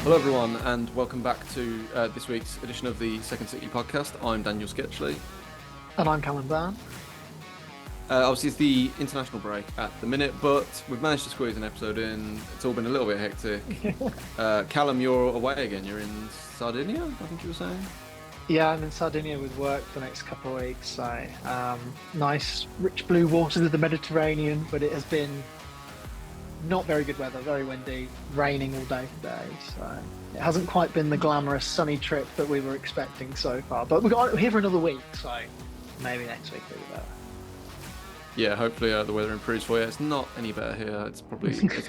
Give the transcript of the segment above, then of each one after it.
Hello, everyone, and welcome back to this week's edition of the Second City podcast. I'm Daniel Sketchley. And I'm Callum and Dan. Obviously, it's the international break at the minute, but we've managed to squeeze an episode in. It's all been a little bit hectic. Callum, you're away again. You're in Sardinia, I think you were saying? Yeah, I'm in Sardinia with work for the next couple of weeks. So nice, rich blue waters of the Mediterranean, but it has been not very good weather, very windy, raining all day today. So it hasn't quite been the glamorous sunny trip that we were expecting so far. But we're here for another week, so maybe next week will be better. Yeah, hopefully the weather improves for you. It's not any better here. It's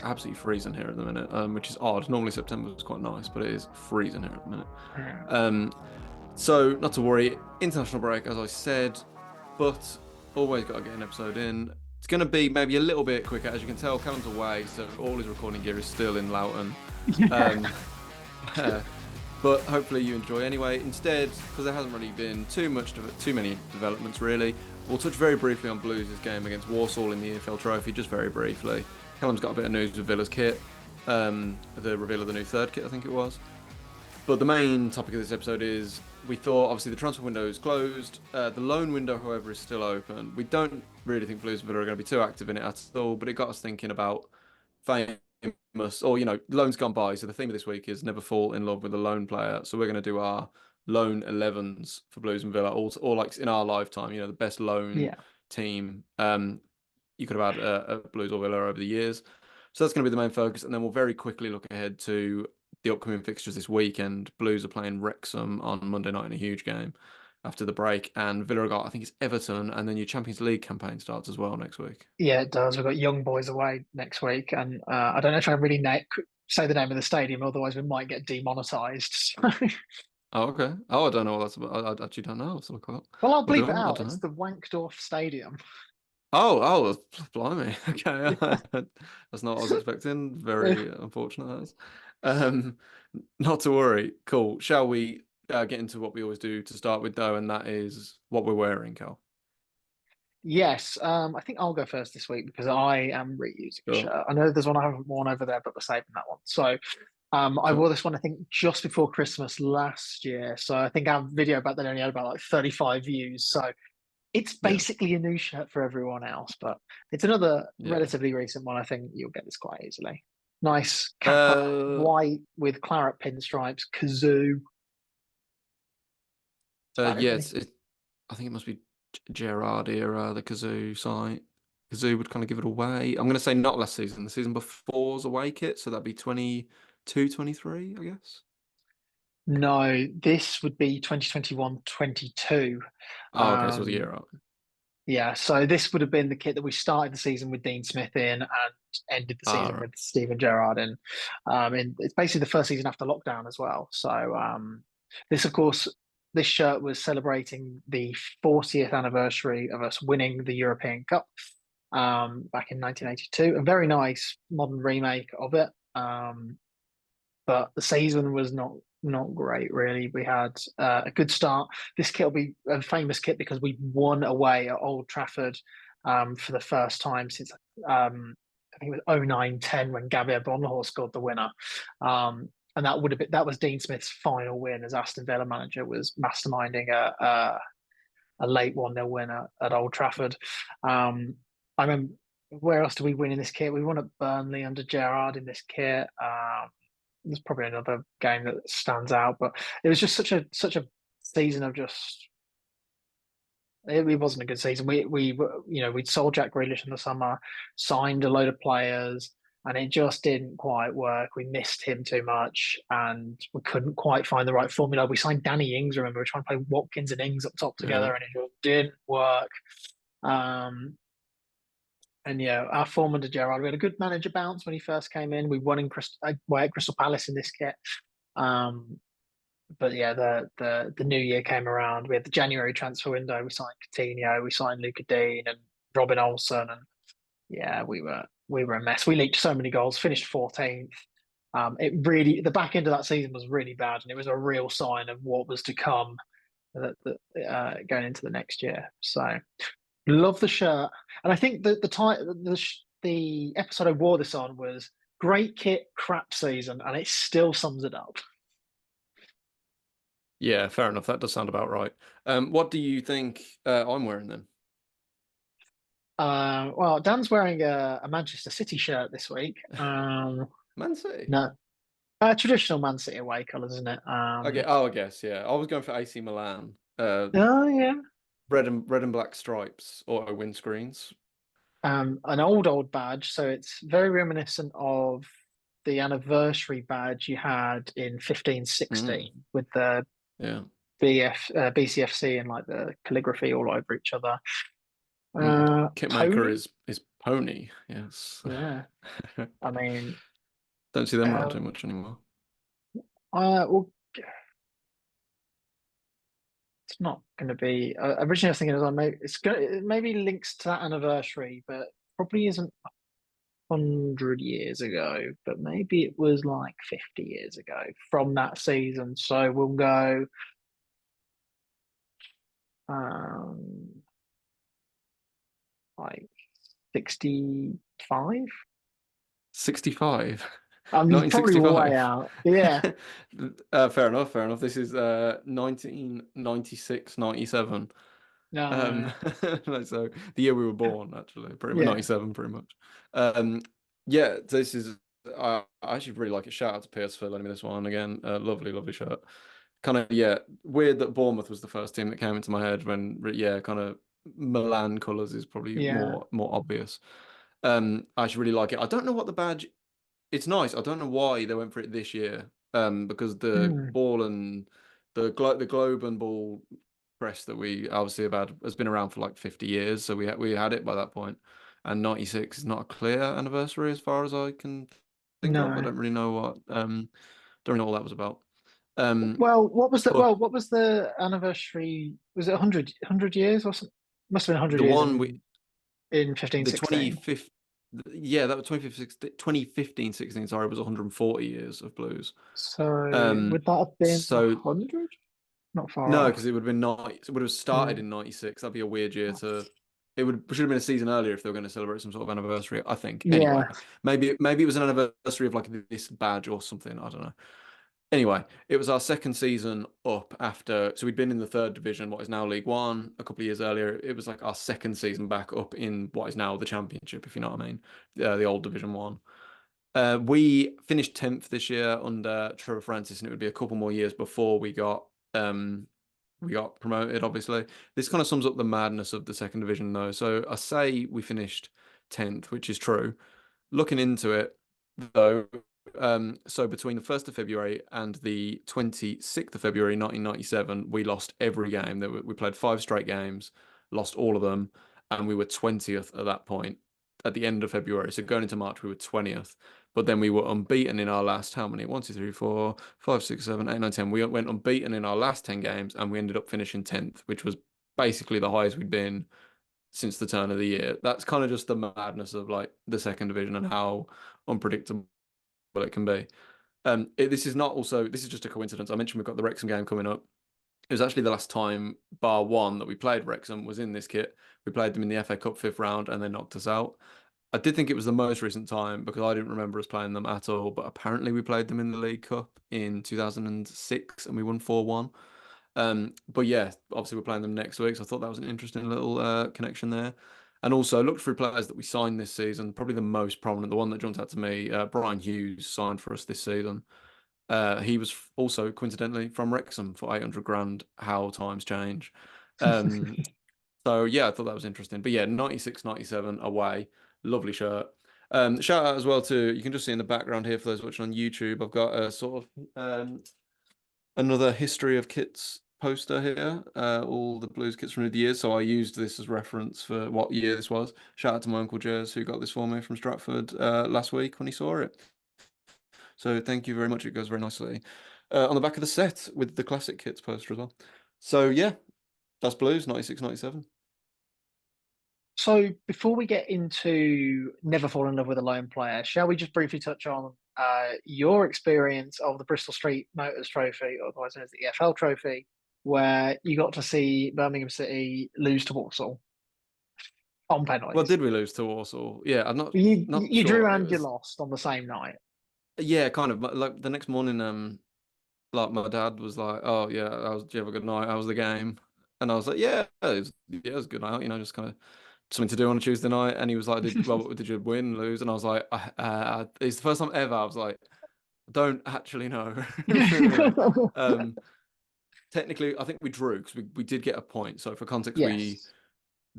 absolutely freezing here at the minute, which is odd. Normally September is quite nice, but it is freezing here at the minute. Yeah. So not to worry, international break, as I said, but always got to get an episode in. It's going to be maybe a little bit quicker. As you can tell, Callum's away, so all his recording gear is still in Loughton. But hopefully you enjoy anyway. Instead, because there hasn't really been too many developments really, we'll touch very briefly on Blues' game against Walsall in the EFL Trophy, just very briefly. Callum's got a bit of news with Villa's kit, the reveal of the new third kit, I think it was. But the main topic of this episode is, we thought, obviously, the transfer window is closed. The loan window, however, is still open. We don't really think Blues and Villa are going to be too active in it at all, but it got us thinking about famous, or, loans gone by. So the theme of this week is never fall in love with a loan player. So we're going to do our loan 11s for Blues and Villa, all like in our lifetime, the best loan team. You could have had a Blues or Villa over the years. So that's going to be the main focus. And then we'll very quickly look ahead to the upcoming fixtures this weekend. Blues are playing Wrexham on Monday night in a huge game after the break, and Villa got, I think it's Everton, and then your Champions League campaign starts as well next week. Yeah, it does. We've got Young Boys away next week, and I don't know if I really say the name of the stadium, otherwise we might get demonetised. Oh, okay. Oh, I don't know what that's about. I actually don't know. Let's look up. Well, I'll We'll bleep do it I out. don't It's know. the Wankdorf Stadium. Oh, blimey. Okay. That's not what I was expecting. Very unfortunate, that is. Not to worry. Cool. Shall we get into what we always do to start with, though, and that is what we're wearing, Cal? Yes, I think I'll go first this week because I am reusing a Sure. shirt. I know there's one I haven't worn over there, but we're saving that one. So I Sure. wore this one, I think, just before Christmas last year. So I think our video back then only had about like 35 views. So it's Yeah. basically a new shirt for everyone else, but it's another Yeah. relatively recent one. I think you'll get this quite easily. Nice Kappa, white with claret pinstripes, kazoo. Yeah, I think it must be Gerrard era, the Kazoo site. Kazoo would kind of give it away. I'm going to say not last season, the season before's away kit, so that'd be 22, 23, I guess. No, this would be 2021-22. Oh, okay, so it was a year out. Yeah, so this would have been the kit that we started the season with Dean Smith in and ended the season Right. with Steven Gerrard in. And it's basically the first season after lockdown as well. So this, of course, this shirt was celebrating the 40th anniversary of us winning the European Cup back in 1982. A very nice modern remake of it. But the season was not great, really. We had a good start. This kit will be a famous kit because we won away at Old Trafford for the first time since I think it was 09-10 when Gabriel Bonhor scored the winner. And that was Dean Smith's final win as Aston Villa manager, was masterminding a late 1-0 win at Old Trafford. I remember, where else do we win in this kit? We won at Burnley under Gerrard in this kit. There's probably another game that stands out, but it was just such a season of just. It wasn't a good season. We'd sold Jack Grealish in the summer, signed a load of players, and it just didn't quite work. We missed him too much, and we couldn't quite find the right formula. We signed Danny Ings. Remember, we were trying to play Watkins and Ings up top together, and it just didn't work. And yeah, our form under Gerrard, we had a good manager bounce when he first came in. We won at Crystal Palace in this kit. But yeah, the new year came around. We had the January transfer window. We signed Coutinho, we signed Luca Dean and Robin Olsen, and yeah, we were a mess. We leaked so many goals, finished 14th. The back end of that season was really bad, and it was a real sign of what was to come going into the next year. So love the shirt, and I think the episode I wore this on was great kit, crap season, and it still sums it up. Yeah, fair enough. That does sound about right. What do you think I'm wearing then? Well, Dan's wearing a Manchester City shirt this week. Man City. No, traditional Man City away colours, isn't it? Okay. Oh, I guess, yeah. I was going for AC Milan. Oh yeah. Red and black stripes, auto windscreens. An old badge, so it's very reminiscent of the anniversary badge you had in fifteen Mm, sixteen with the yeah. BCFC and like the calligraphy all over each other. Mm. Kitmaker Pony, is Pony. Yes. yeah. I mean, Don't see them around too um, much anymore. well, it's not going to be. Originally, I was thinking it maybe links to that anniversary, but probably isn't 100 years ago. But maybe it was like 50 years ago from that season. So we'll go um like 65. 65. I'm probably way 1965. out. Yeah. Fair enough, fair enough. This is 1996, 97. No. Like, so the year we were born, actually, pretty much Yeah. 97, pretty much. Um, yeah, this is. I actually really like it. Shout out to Pierce for letting me this one again. Lovely, lovely shirt. Kind of, yeah, weird that Bournemouth was the first team that came into my head when, yeah, kind of Milan colours is probably Yeah. more obvious. I actually really like it. I don't know what the badge. It's nice. I don't know why they went for it this year. Because the Mm, ball and the globe and ball press that we obviously have had has been around for like 50 years, so we had it by that point. And 96 is not a clear anniversary as far as I can think of. I no. don't really know what don't really know what that was about. Um, Well, what was the but anniversary? Was it 100 years or something? Must have been 100 the years one we in fifteen the sixteen. 25th, yeah, that was 2015 16, sorry, was 140 years of blues. So Um, would that have been so 100? Not far No, off. because it would have been nice. It would have started Yeah. in 96. That'd be a weird year to. It should have been a season earlier if they were going to celebrate some sort of anniversary, I think. Anyway, Yeah. maybe it was an anniversary of like this badge or something. I don't know. Anyway, it was our second season up after. So we'd been in the third division, what is now League One, a couple of years earlier. It was like our second season back up in what is now the Championship, if you know what I mean, the old Division One. We finished 10th this year under Trevor Francis, and it would be a couple more years before we got promoted, obviously. This kind of sums up the madness of the second division, though. So I say we finished 10th, which is true. Looking into it, though, so between the 1st of February and the 26th of February 1997, we lost every game. We played five straight games, lost all of them, and we were 20th at that point at the end of February. So going into March, we were 20th. But then we were unbeaten in our last, how many? 1, 2, 3, 4, 5, 6, 7, 8, 9, 10. We went unbeaten in our last 10 games and we ended up finishing 10th, which was basically the highest we'd been since the turn of the year. That's kind of just the madness of like the second division and how unpredictable it can be. This is not also, this is just a coincidence. I mentioned we've got the Wrexham game coming up. It was actually the last time, bar one, that we played Wrexham was in this kit. We played them in the FA Cup fifth round and they knocked us out. I did think it was the most recent time because I didn't remember us playing them at all, but apparently we played them in the League Cup in 2006 and we won 4-1. But yeah, obviously we're playing them next week, so I thought that was an interesting little connection there. And also, I looked through players that we signed this season. Probably the most prominent, the one that jumped out to me, Brian Hughes signed for us this season. He was also coincidentally from Wrexham for 800 grand. How times change. Um, so yeah, I thought that was interesting. But yeah, 96, 97 away. Lovely shirt. Shout out as well to, you can just see in the background here for those watching on YouTube, I've got a sort of another history of kits poster here, all the Blues kits from the years. So I used this as reference for what year this was. Shout out to my uncle Jez who got this for me from Stratford last week when he saw it. So thank you very much. It goes very nicely on the back of the set with the classic kits poster as well. So yeah, that's Blues 96, 97. So before we get into never fall in love with a lone player, shall we just briefly touch on your experience of the Bristol Street Motors Trophy, otherwise known as the EFL Trophy, where you got to see Birmingham City lose to Walsall? on Well, penalties. did we lose to Warsaw? Yeah, I'm not not You drew sure. It and you was lost on the same night. yeah, kind of. Like the next morning, like my dad was like, "Oh yeah, did you have a good night? How was the game?" And I was like, "Yeah, it was a good night. You know, just kind of something to do on a Tuesday night." And he was like, did you win, lose?" And I was like, "It's the first time ever." I was like, "I don't actually know." um, Technically, I think we drew because we did get a point. So for context, we Yes.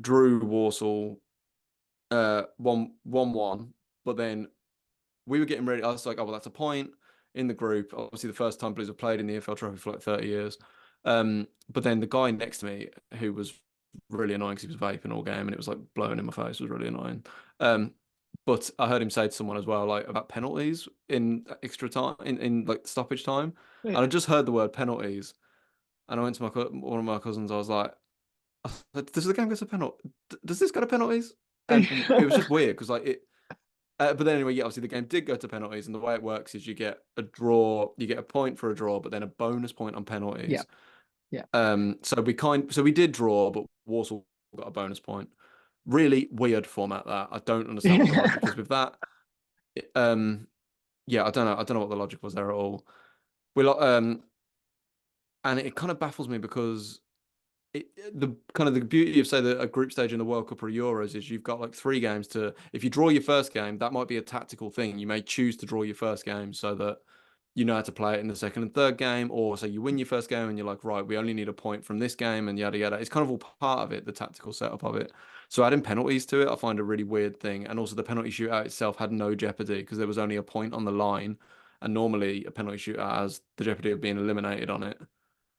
drew Warsaw 1-1, but then we were getting ready. I was like, oh, well, that's a point in the group. Obviously, the first time Blues have played in the EFL Trophy for like 30 years. But then the guy next to me, who was really annoying because he was vaping all game and it was like blowing in my face, was really annoying. But I heard him say to someone as well, like about penalties in extra time, in like stoppage time. And I Yeah. just heard the word penalties. And I went to one of my cousins. I was like, does the game go to penalty? Does this go to penalties? And it was just weird because like it. But then anyway, yeah, obviously the game did go to penalties, and the way it works is you get a draw, you get a point for a draw, but then a bonus point on Yeah. penalties. Yeah. So we did draw, but Warsaw got a bonus point. Really weird format that. I don't understand what the logic is with that. Um, yeah, I don't know what the logic was there at all. We and it kind of baffles me because the kind of the beauty of say a group stage in the World Cup or Euros is you've got like three games to if you draw your first game, that might be a tactical thing. You may choose to draw your first game so that you know how to play it in the second and third game, or say you win your first game and you're like, right, we only need a point from this game and yada yada. It's kind of all part of it, the tactical setup of it. So adding penalties to it, I find a really weird thing. And also the penalty shootout itself had no jeopardy because there was only a point on the line. And normally a penalty shootout has the jeopardy of being eliminated on it.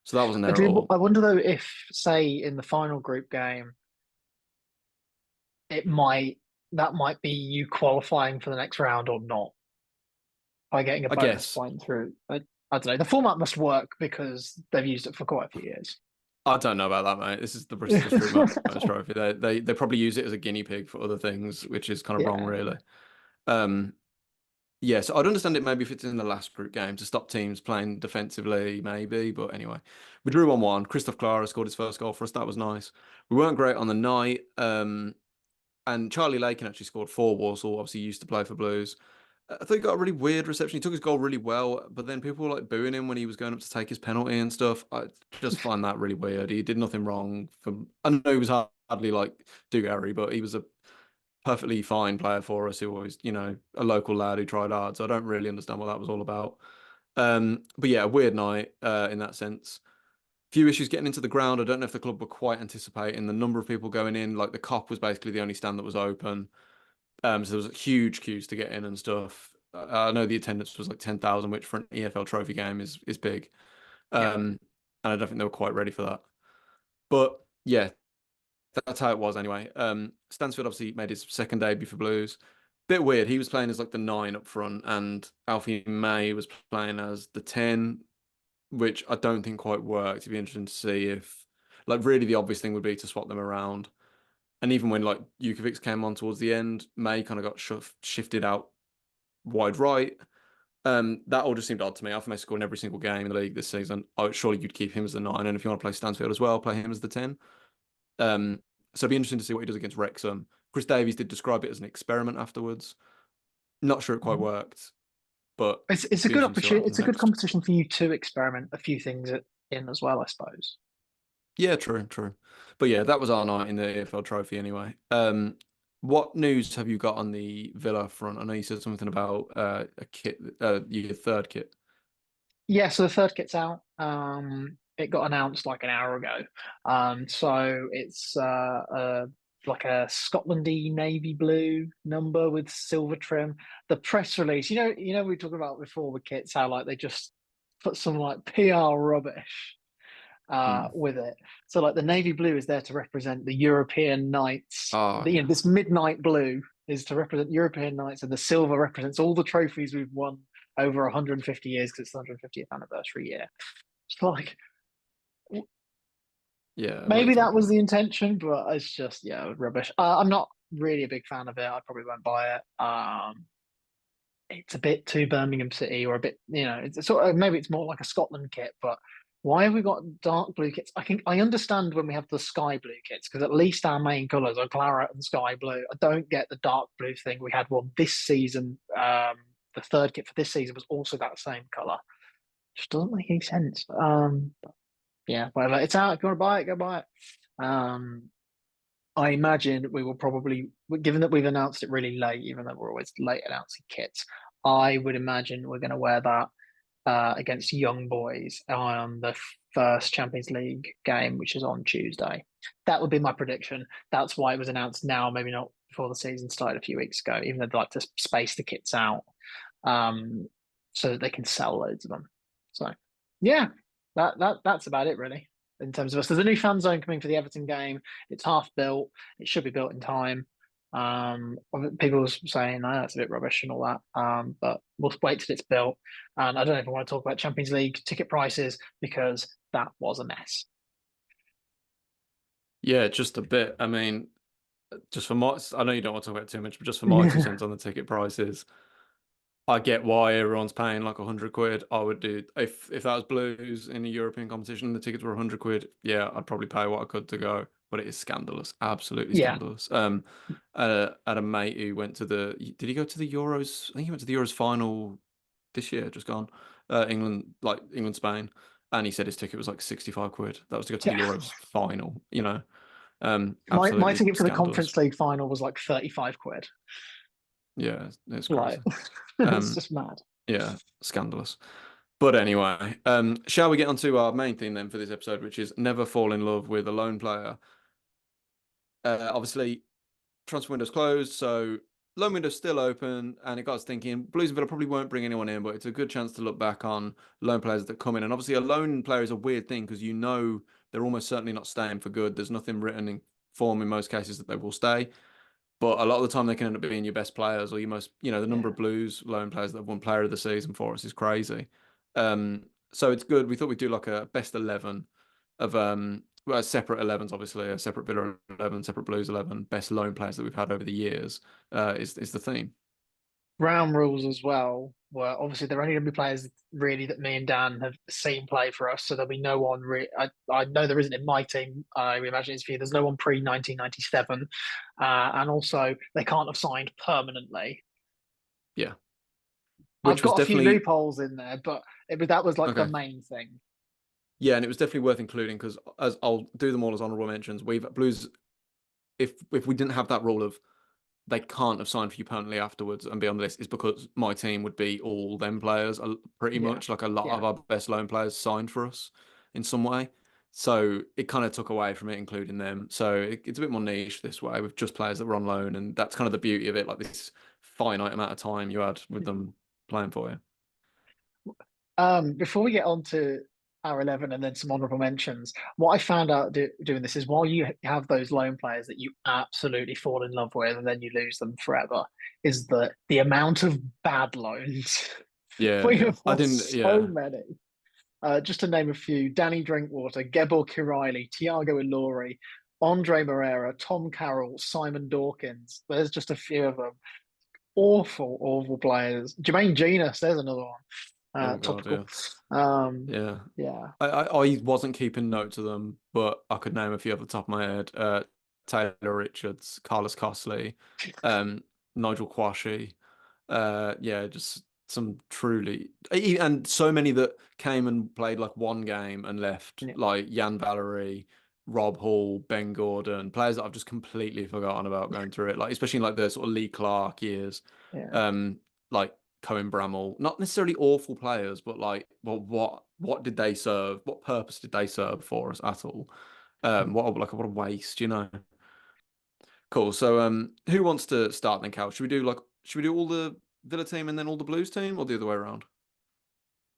So that wasn't I there at do. all. I wonder though if, say, in the final group game, it might that might be you qualifying for the next round or not by getting a I bonus guess. point through. I don't know. The format must work because they've used it for quite a few years. I don't know about that, mate. This is the British History Most Trophy. They probably use it as a guinea pig for other things, which is kind of wrong, Yeah. really. Um, yeah, so I'd understand it maybe if it's in the last group game to stop teams playing defensively, maybe. But anyway, we drew 1-1. Christoph Clara scored his first goal for us. That was nice. We weren't great on the night. And Charlie Lakin actually scored for Walsall. Obviously, he used to play for Blues. I thought he got a really weird reception. He took his goal really well, but then people were like booing him when he was going up to take his penalty and stuff. I just find that really weird. He did nothing wrong. I know he was hardly like Dugarry, but he was a perfectly fine player for us who was, a local lad who tried hard. So I don't really understand what that was all about. But yeah, a weird night in that sense. Few issues getting into the ground. I don't know if the club were quite anticipating the number of people going in. Like the cop was basically the only stand that was open. So there was huge queues to get in and stuff. I know the attendance was like 10,000, which for an EFL Trophy game is big. Yeah. And I don't think they were quite ready for that. But yeah, that's how it was anyway. Stansfield obviously made his second debut for Blues. Bit weird. He was playing as like the nine up front, and Alfie May was playing as the 10, which I don't think quite worked. It'd be interesting to see if, like, really the obvious thing would be to swap them around. And even when like Jukovic came on towards the end, May kind of got shifted out wide right. That all just seemed odd to me. Alfie May scored in every single game in the league this season. Oh, surely you'd keep him as the nine, and if you want to play Stansfield as well, play him as the 10. Um, so it'd be interesting to see what he does against Wrexham. Chris Davies did describe it as an experiment afterwards. Not sure it quite Mhm. worked, but It's a be good interesting to see what opportunity. It's happens a good next. competition for you to experiment a few things in as well, I suppose. Yeah, true, true. But yeah, that was our night in the EFL Trophy anyway. What news have you got on the Villa front? I know you said something about a kit, your third kit. Yeah, so the third kit's out. It got announced like an hour ago. So it's like a Scotlandy navy blue number with silver trim. The press release, we were talking about before with kits, how like they just put some like PR rubbish Hmm. with it. So like the navy blue is there to represent the European Knights. Oh yeah. This midnight blue is to represent European Knights, and the silver represents all the trophies we've won over 150 years because it's the 150th anniversary year. It's like Yeah, way maybe too that was cool. the intention, but it's just rubbish. I'm not really a big fan of it. I probably won't buy it. It's a bit too Birmingham City, or a bit, it's sort of maybe it's more like a Scotland kit, but Why have we got dark blue kits? I understand when we have the sky blue kits because at least our main colours are claret and sky blue. I don't get the dark blue thing. We had one this season. The third kit for this season was also that same colour. Just doesn't make any sense. Yeah, whatever. It's out. If you want to buy it, go buy it. I imagine we will probably, given that we've announced it really late, even though we're always late announcing kits, I would imagine we're going to wear that against Young Boys on the first Champions League game, which is on Tuesday. That would be my prediction. That's why it was announced now, maybe not before the season started a few weeks ago, even though they like to space the kits out so that they can sell loads of them. So, yeah, that's about it, really, in terms of us. There's a new fan zone coming for the Everton game. It's half built. It should be built in time. People were saying that's a bit rubbish and all that. But we'll wait till it's built. And I don't even want to talk about Champions League ticket prices because that was a mess. Yeah, just a bit. I mean, just for my, I know you don't want to talk about it too much, but just for my 2 cents on the ticket prices, I get why everyone's paying like 100 quid. I would do if that was Blues in a European competition and the tickets were 100 quid. Yeah, I'd probably pay what I could to go, but it is scandalous, absolutely Yeah. scandalous. Had a mate who went to the. Did he go to the Euros? I think he went to the Euros final this year, just gone. England, like England, Spain, and he said his ticket was like 65 quid. That was to go to the Yeah. Euros final. My Absolutely ticket for the scandalous. Conference League final was like 35 quid. Yeah, it's Like, crazy. it's Um, just mad. yeah, scandalous. But anyway, shall we get on to our main theme then for this episode, which is never fall in love with a lone player? Obviously, transfer window's closed, so loan window's still open, and it got us thinking Blues and Villa probably won't bring anyone in, but it's a good chance to look back on loan players that come in. And obviously, a loan player is a weird thing because you know they're almost certainly not staying for good. There's nothing written in form in most cases that they will stay. But a lot of the time, they can end up being your best players or your most, the number Yeah. of Blues loan players that have won Player of the Season for us is crazy. So it's good. We thought we'd do like a best 11 of well, separate 11s, obviously, a separate Villa 11, separate Blues 11, best loan players that we've had over the years is the theme. Ground rules as well were obviously there are only going to be players really that me and Dan have seen play for us, so there'll be no one. I know there isn't in my team. I imagine it's for you. There's no one pre 1997, and also they can't have signed permanently. Yeah, I've which was got a few definitely loopholes in there, but that was like the okay. main thing. Yeah, and it was definitely worth including because as I'll do them all as honorable mentions. We've Blues if we didn't have that rule of they can't have signed for you permanently afterwards and be on the list is because my team would be all them players pretty Yeah, much like a lot yeah. of our best loan players signed for us in some way. So it kind of took away from it, including them. So it's a bit more niche this way with just players that were on loan, and that's kind of the beauty of it, like this finite amount of time you had with them playing for you. Before we get on to our 11 and then some honorable mentions, what I found out doing this is while you have those loan players that you absolutely fall in love with and then you lose them forever, is the amount of bad loans. Yeah, We yeah. have I lost didn't. so Yeah. many. Just to name a few: Danny Drinkwater, Gebor Kiraly, Tiago Ilori, Andre Moreira, Tom Carroll, Simon Dawkins. There's just a few of them. Awful, awful players. Jermaine Genius, there's another one. Oh God, Topical. yeah, Um, yeah. yeah, I wasn't keeping notes of them, but I could name a few off the top of my head. Taylor Richards, Carlos Costley, um, Nigel Quashie. Yeah, just some truly and so many that came and played like one game and left, yeah, like Jan Valery, Rob Hall, Ben Gordon, players that I've just completely forgotten about going through it. Like especially in like the sort of Lee Clark years, yeah. um, like Cohen Bramall, not necessarily awful players, but like, well, what did they serve? What purpose did they serve for us at all? What a waste, you know. Cool. So, who wants to start then, Cal? Should we do all the Villa team and then all the Blues team, or the other way around?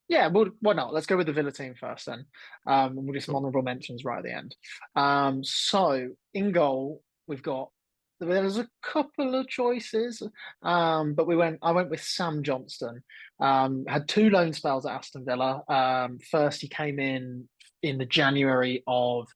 Yeah, well, why not? Let's go with the Villa team first then. And we'll do some Cool. honourable mentions right at the end. So in goal, we've got there's a couple of choices. But I went with Sam Johnston. Had two loan spells at Aston Villa. First he came in the January of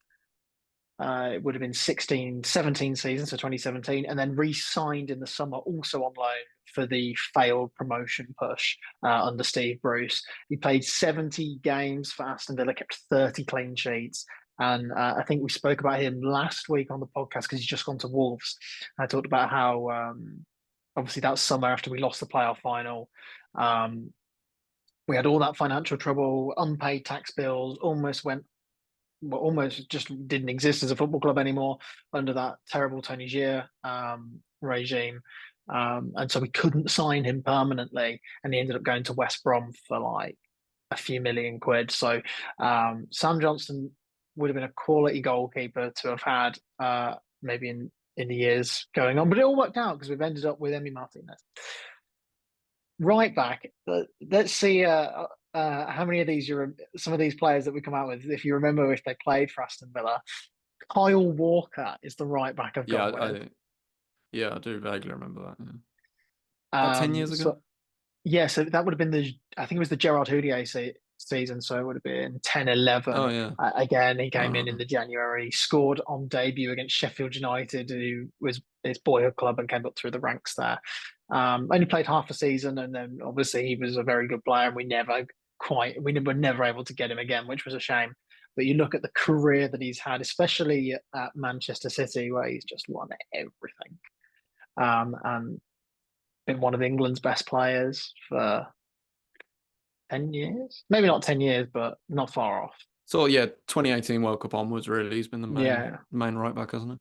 it would have been 16, 17 season, so 2017, and then re-signed in the summer, also on loan for the failed promotion push under Steve Bruce. He played 70 games for Aston Villa, kept 30 clean sheets. And I think we spoke about him last week on the podcast because he's just gone to Wolves. I talked about how obviously that summer after we lost the playoff final, we had all that financial trouble, unpaid tax bills, almost just didn't exist as a football club anymore under that terrible Tony Gier regime. And so we couldn't sign him permanently, and he ended up going to West Brom for like a few million quid. So Sam Johnstone would have been a quality goalkeeper to have had maybe in the years going on, but it all worked out because we've ended up with Emi Martinez. Right back, let's see how many of these some of these players that we come out with, if you remember, if they played for Aston Villa. Kyle Walker is the right back I've gone with. I do vaguely remember that. Yeah. About 10 years ago? So that would have been I think it was the Gerard Houllier season, so it would have been 10-11. Oh, yeah. Again, he came in the January, scored on debut against Sheffield United, who was his boyhood club, and came up through the ranks there. Only played half a season, and then obviously he was a very good player, and we were never able to get him again, which was a shame. But you look at the career that he's had, especially at Manchester City, where he's just won everything. And been one of England's best players for 10 years. Maybe not 10 years, but not far off. So, 2018 World Cup onwards, really. He's been the main right back, hasn't he?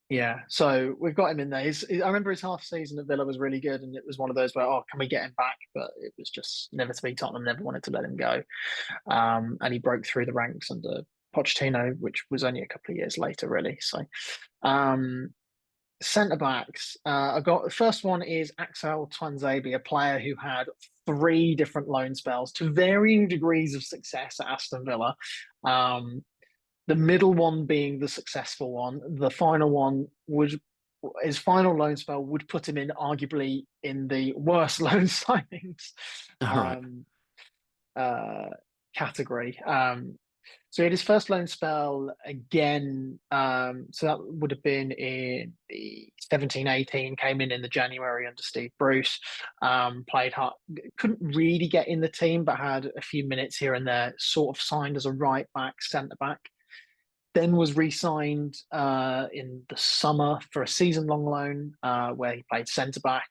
Yeah, so we've got him in there. I remember his half season at Villa was really good, and it was one of those where, can we get him back? But it was just never to be. Tottenham never wanted to let him go. And he broke through the ranks under Pochettino, which was only a couple of years later, really. So, centre backs. I got the first one is Axel Tuanzebe, a player who had 3 different loan spells to varying degrees of success at Aston Villa. The middle one being the successful one. The final one his final loan spell would put him in arguably in the worst loan signings category. So he had his first loan spell again. So that would have been in the 17-18, came in the January under Steve Bruce. Played hard, couldn't really get in the team, but had a few minutes here and there, sort of signed as a right back, centre back. Then was re-signed in the summer for a season-long loan where he played centre back.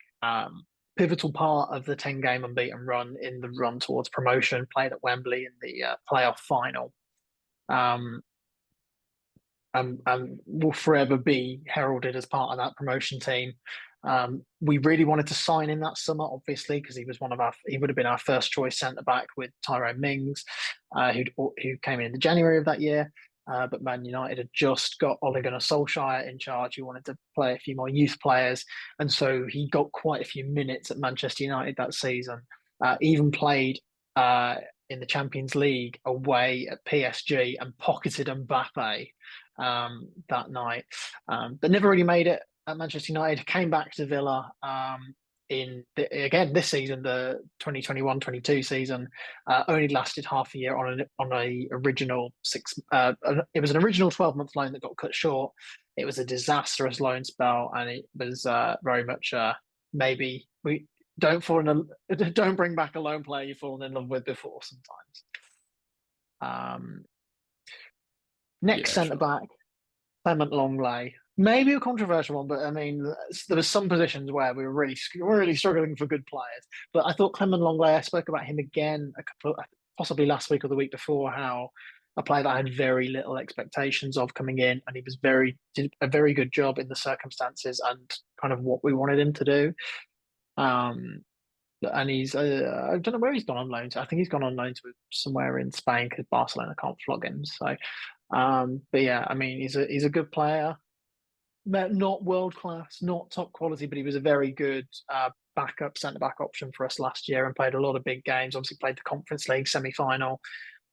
Pivotal part of the 10-game unbeaten run in the run towards promotion. Played at Wembley in the playoff final. And will forever be heralded as part of that promotion team. We really wanted to sign him that summer, obviously, because he would have been our first choice centre back with Tyrone Mings, who came in the January of that year. But Man United had just got Ole Gunnar Solskjaer in charge, who wanted to play a few more youth players. And so he got quite a few minutes at Manchester United that season. Even played in the Champions League away at PSG and pocketed Mbappe that night. But never really made it at Manchester United. Came back to Villa again this season, the 2021-22 season. Only lasted half a year on a original it was an original 12-month loan that got cut short. It was a disastrous loan spell, and it was very much maybe we don't bring back a loan player you've fallen in love with before sometimes. Next centre back, Clement Longley. Maybe a controversial one, but I mean, there were some positions where we were really struggling for good players. But I thought Clement Longley, I spoke about him again possibly last week or the week before, how a player that I had very little expectations of coming in, and he did a very good job in the circumstances and kind of what we wanted him to do. And he's I don't know where he's gone on loan to. I think he's gone on loan to somewhere in Spain because Barcelona can't flog him. So, but yeah, I mean, he's a good player. Not world class, not top quality, but he was a very good backup centre back option for us last year and played a lot of big games. Obviously, played the Conference League semi final,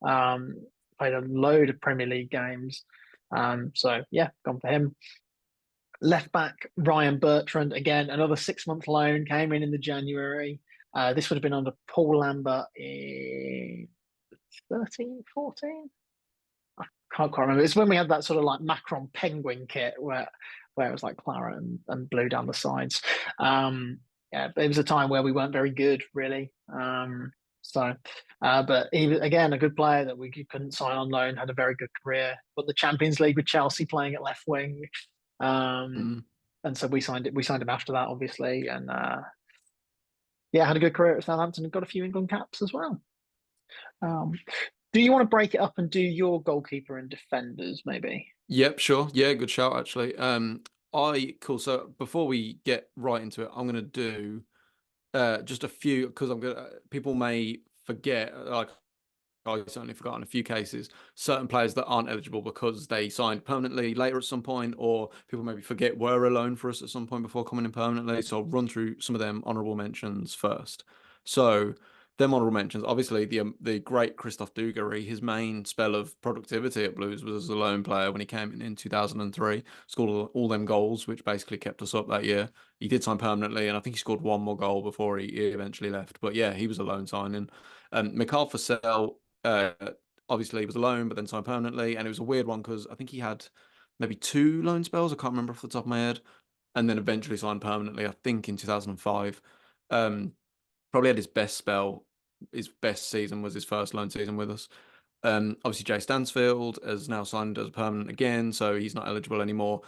played a load of Premier League games. So yeah, gone for him. Left back Ryan Bertrand, again another 6-month loan, came in the January. This would have been under Paul Lambert in 13, 14. I can't quite remember. It's when we had that sort of like Macron penguin kit where where it was like claret and blue down the sides. Yeah, but it was a time where we weren't very good, really. So, but even again, a good player that we couldn't sign on loan, had a very good career. But the Champions League with Chelsea playing at left wing, Mm. and so we signed it. We signed him after that, obviously, and yeah, had a good career at Southampton and got a few England caps as well. Um, do you want to break it up and do your goalkeeper and defenders, maybe? Yep, sure. Yeah, good shout actually. Cool. So before we get right into it, I'm gonna do just a few because I'm gonna people may forget like I certainly forgot in a few cases, certain players that aren't eligible because they signed permanently later at some point, or people maybe forget were a loan for us at some point before coming in permanently. So I'll run through some of them honourable mentions first. So them honourable mentions, obviously the great Christophe Dugarry, his main spell of productivity at Blues was as a loan player when he came in 2003, scored all them goals, which basically kept us up that year. He did sign permanently, and I think he scored one more goal before he eventually left. But yeah, he was a loan signing. Mikhail Fossell uh, obviously he was a loan, but then signed permanently, and it was a weird one because I think he had maybe two loan spells. I can't remember off the top of my head, and then eventually signed permanently. I think in 2005. Um, Probably had his best spell. His best season was his first loan season with us. Obviously, Jay Stansfield has now signed as a permanent again, so he's not eligible anymore.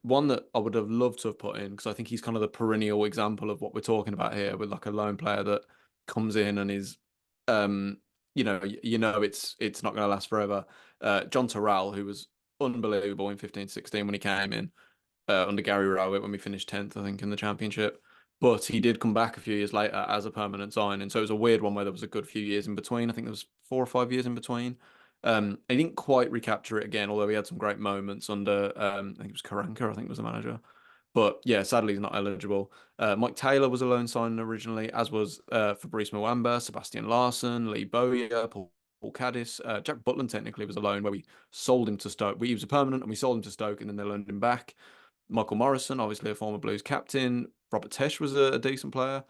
One that I would have loved to have put in because I think he's kind of the perennial example of what we're talking about here, with like a lone player that comes in and is, um, it's not going to last forever. John Terrell, who was unbelievable in 15-16 when he came in under Gary Rowett when we finished 10th, I think, in the championship. But he did come back a few years later as a permanent sign. And so it was a weird one where there was a good few years in between. I think there was 4 or 5 years in between. He didn't quite recapture it again, although he had some great moments under, I think it was Karanka, I think was the manager. But yeah, sadly, he's not eligible. Mike Taylor was a loan signing originally, as was Fabrice Mwamba, Sebastian Larsson, Lee Bowyer, Paul Caddis. Jack Butland technically was a loan where we sold him to Stoke. He was a permanent and we sold him to Stoke and then they loaned him back. Michael Morrison, obviously a former Blues captain. Robert Tesh was a decent player.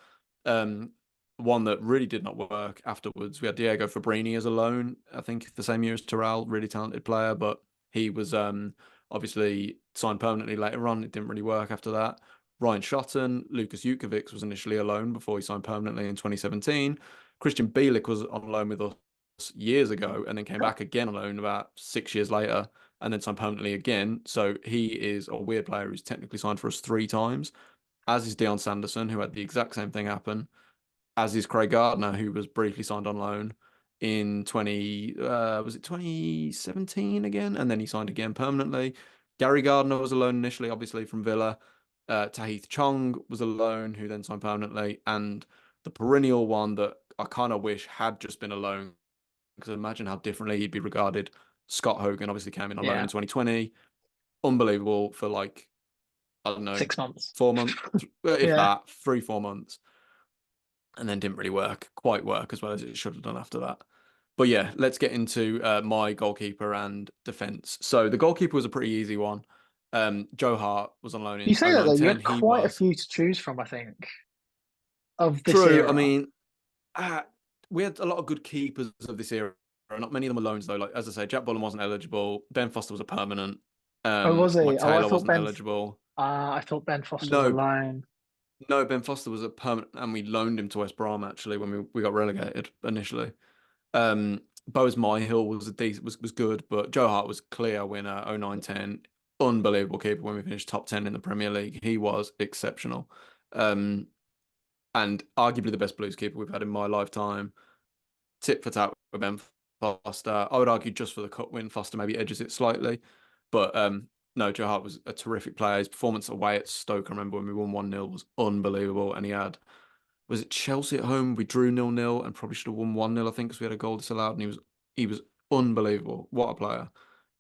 Um, One that really did not work afterwards. We had Diego Fabrini as a loan, I think the same year as Terrell, really talented player, but he was obviously signed permanently later on. It didn't really work after that. Ryan Shotton, Lucas Jukovic was initially a loan before he signed permanently in 2017. Christian Bielik was on loan with us years ago and then came back again on loan about 6 years later and then signed permanently again. So he is a weird player who's technically signed for us 3 times, as is Dion Sanderson, who had the exact same thing happen, as is Craig Gardner, who was briefly signed on loan in 2017 again, and then he signed again permanently. Gary Gardner was a loan initially, obviously from Villa. Tahith Chong was a loan who then signed permanently, and the perennial one that I kind of wish had just been a loan because imagine how differently he'd be regarded. Scott Hogan obviously came in on loan Yeah, in 2020. Unbelievable for like, I don't know, 6 months. 4 months, if Yeah. that, 3, 4 months, and then didn't really quite work as well as it should have done after that. But yeah, let's get into my goalkeeper and defence. So the goalkeeper was a pretty easy one. Joe Hart was on loan You in say that though, you 09-10. had He quite a was few to choose from, I think, of this true. I era. mean, uh, we had a lot of good keepers of this era. Not many of them were loans though. Like as I say, Jack Bullen wasn't eligible. Ben Foster was a permanent. Oh, was he? Mike Oh, Taylor wasn't eligible. I thought Ben Foster was No, alone. no, Ben Foster was a permanent, and we loaned him to West Brom actually when we got relegated initially. Bowes Myhill was a decent was good, but Joe Hart was clear winner 09-10. Unbelievable keeper when we finished top 10 in the Premier League. He was exceptional. Um, and arguably the best Blues keeper we've had in my lifetime. Tit for tat with Ben Foster. I would argue just for the cup win, Foster maybe edges it slightly. But no, Joe Hart was a terrific player. His performance away at Stoke, I remember when we won 1-0, was unbelievable. And he had, was it Chelsea at home? We drew 0-0 and probably should have won 1-0, I think, because we had a goal disallowed. And he was unbelievable. What a player.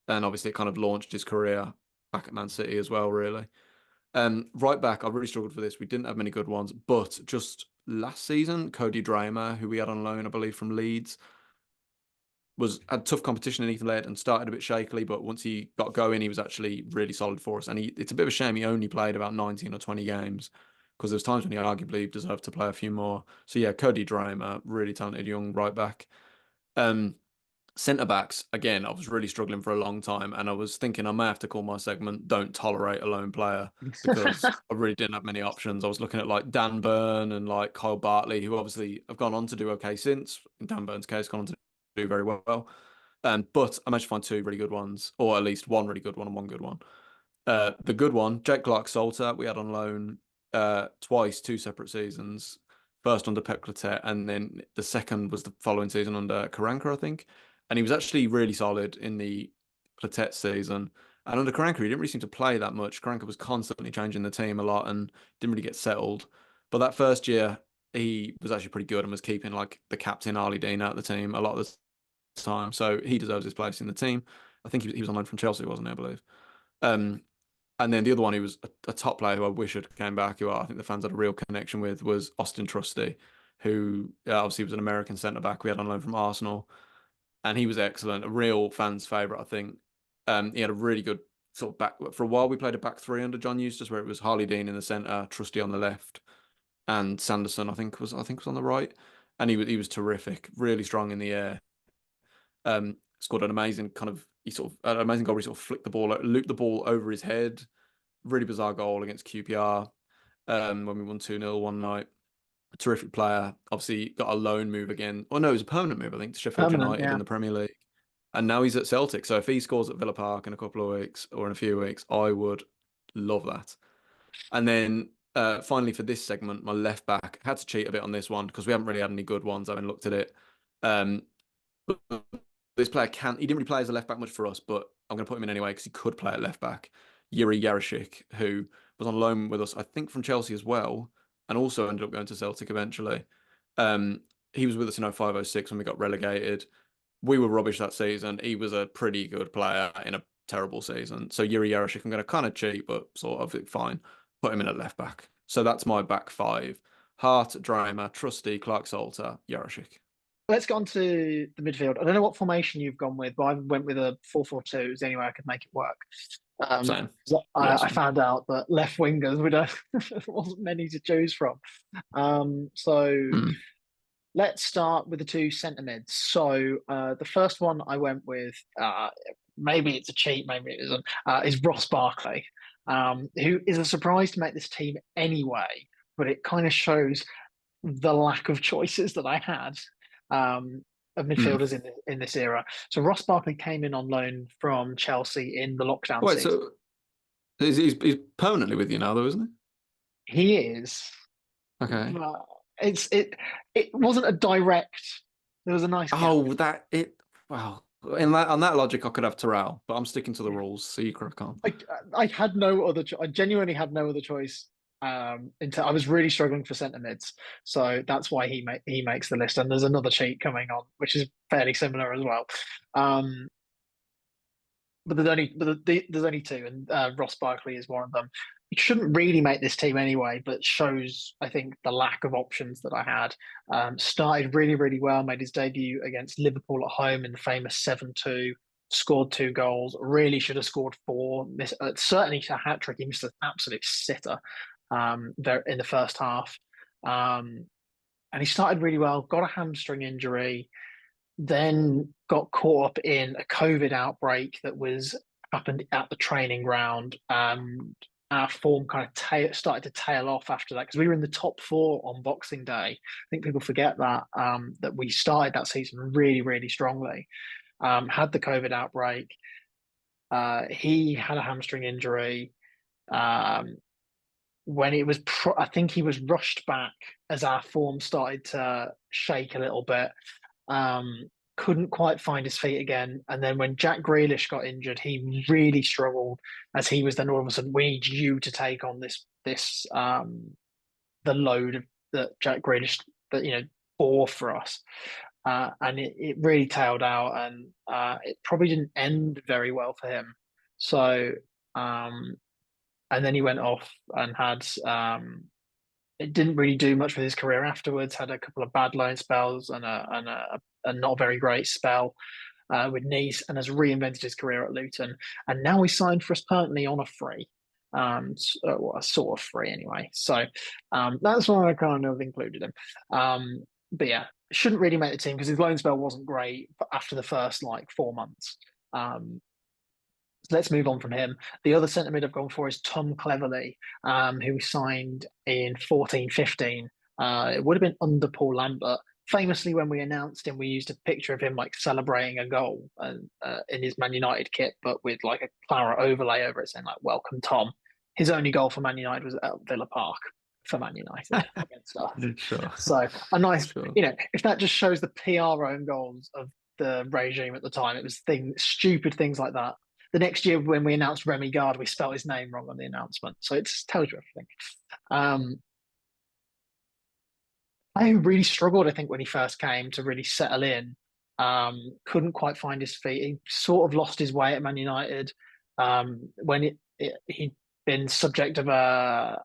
And obviously it kind of launched his career back at Man City as well, really. Right back, I really struggled for this. We didn't have many good ones, but just last season, Cody Dramer, who we had on loan, I believe, from Leeds, had tough competition in Ethan Laird and started a bit shakily, but once he got going, he was actually really solid for us. And it's a bit of a shame he only played about 19 or 20 games because there's times when he arguably deserved to play a few more. So yeah, Cody Dramer, really talented young right back. Um, Centre backs, again, I was really struggling for a long time, and I was thinking I may have to call my segment "Don't Tolerate a Lone Player" because I really didn't have many options. I was looking at like Dan Burn and like Kyle Bartley, who obviously have gone on to do okay since. In Dan Burn's case, gone on to do very well. But I managed to find two really good ones, or at least one really good one and one good one. The good one, Jake Clark-Salter, we had on loan twice, two separate seasons. First under Pep Clotet, and then the second was the following season under Karanka, I think. And he was actually really solid in the Clotet season. And under Karanka, he didn't really seem to play that much. Karanka was constantly changing the team a lot and didn't really get settled. But that first year, he was actually pretty good and was keeping like the captain Ali Dean out of the team a lot of the time. So he deserves his place in the team. I think he was on loan from Chelsea, wasn't he, I believe. Um, and then the other one who was a top player who I wish had came back, who I think the fans had a real connection with, was Austin Trusty, who obviously was an American centre back we had on loan from Arsenal, and he was excellent, a real fans' favourite, I think. He had a really good sort of back. For a while, we played a back three under John Eustace, where it was Harley Dean in the centre, Trusty on the left, and Sanderson, I think was on the right, and he was terrific, really strong in the air. Scored an amazing kind of he sort of an amazing goal where he sort of flicked the ball, looped the ball over his head. Really bizarre goal against QPR when we won 2-0 one night. A terrific player. Obviously got a loan move again. Oh no, it was a permanent move, I think, to Sheffield Permanent, United yeah. in the Premier League. And now he's at Celtic. So if he scores at Villa Park in a couple of weeks or in a few weeks, I would love that. And then finally for this segment, my left back had to cheat a bit on this one because we haven't really had any good ones. I haven't looked at it. Um, this player he didn't really play as a left back much for us, but I'm going to put him in anyway because he could play at left back. Yuri Yarashik, who was on loan with us, I think, from Chelsea as well, and also ended up going to Celtic eventually. He was with us in 05-06 when we got relegated. We were rubbish that season. He was a pretty good player in a terrible season. So Yuri Yarashik, I'm going to kind of cheat, but sort of fine. Put him in at left back. So that's my back five. Hart, Dramer, Trusty, Clark-Salter, Yarashik. Let's get on to the midfield. I don't know what formation you've gone with, but I went with a 4-4-2. It was the only way I could make it work. Same. So Yeah, I same. found out that left wingers there wasn't many to choose from. So Mm. let's start with the two centre mids. So the first one I went with, maybe it's a cheat, maybe it isn't, is Ross Barkley, who is a surprise to make this team anyway, but it kind of shows the lack of choices that I had of Mm. midfielders in this era. So Ross Barkley came in on loan from Chelsea in the lockdown Wait, season. so he's permanently with you now, though, isn't He is. he? Okay. It wasn't a direct. There was a nice gap. Oh, that it. Wow. In that on that logic, I could have Terrell, but I'm sticking to the Yeah. rules, so you crack on. I had no other. I genuinely had no other choice. Until I was really struggling for centre mids, so that's why he makes the list. And there's another cheat coming on, which is fairly similar as well. Um, but there's only two, and Ross Barkley is one of them. He shouldn't really make this team anyway, but shows I think the lack of options that I had. Started really well, made his debut against Liverpool at home in the famous 7-2. Scored two goals. Really should have scored four. Certainly a hat trick. He missed an absolute sitter there in the first half. And he started really well. Got a hamstring injury, then got caught up in a COVID outbreak that was happened at the training ground. Our form kind of started to tail off after that because we were in the top four on Boxing Day. I think people forget that we started that season really strongly. Had the COVID outbreak. He had a hamstring injury. Um, when it was, I think he was rushed back as our form started to shake a little bit. Couldn't quite find his feet again. And then when Jack Grealish got injured, he really struggled as he was then all of a sudden, we need you to take on the load that Jack Grealish bore for us. And it really tailed out and it probably didn't end very well for him. So, and then he went off and had it didn't really do much with his career afterwards. Had a couple of bad loan spells and a not very great spell with Nice, and has reinvented his career at Luton. And now he's signed for us permanently on a free, well, a sort of free anyway. So that's why I kind of included him. but yeah, shouldn't really make the team because his loan spell wasn't great after the first like 4 months. So let's move on from him. The other centre mid I've gone for is Tom Cleverley, who we signed in 14-15. It would have been under Paul Lambert. Famously, when we announced him, we used a picture of him like celebrating a goal and in his Man United kit, but with like a claret overlay over it saying like "Welcome, Tom." His only goal for Man United was at Villa Park for Man United against us. Sure, So a nice, sure. if that just shows the PR own goals of the regime at the time, it was stupid things like that. The next year when we announced Remy Gard, we spelled his name wrong on the announcement. So it just tells you everything. I really struggled, I think, when he first came to really settle in. Couldn't quite find his feet. He sort of lost his way at Man United when he'd been subject of a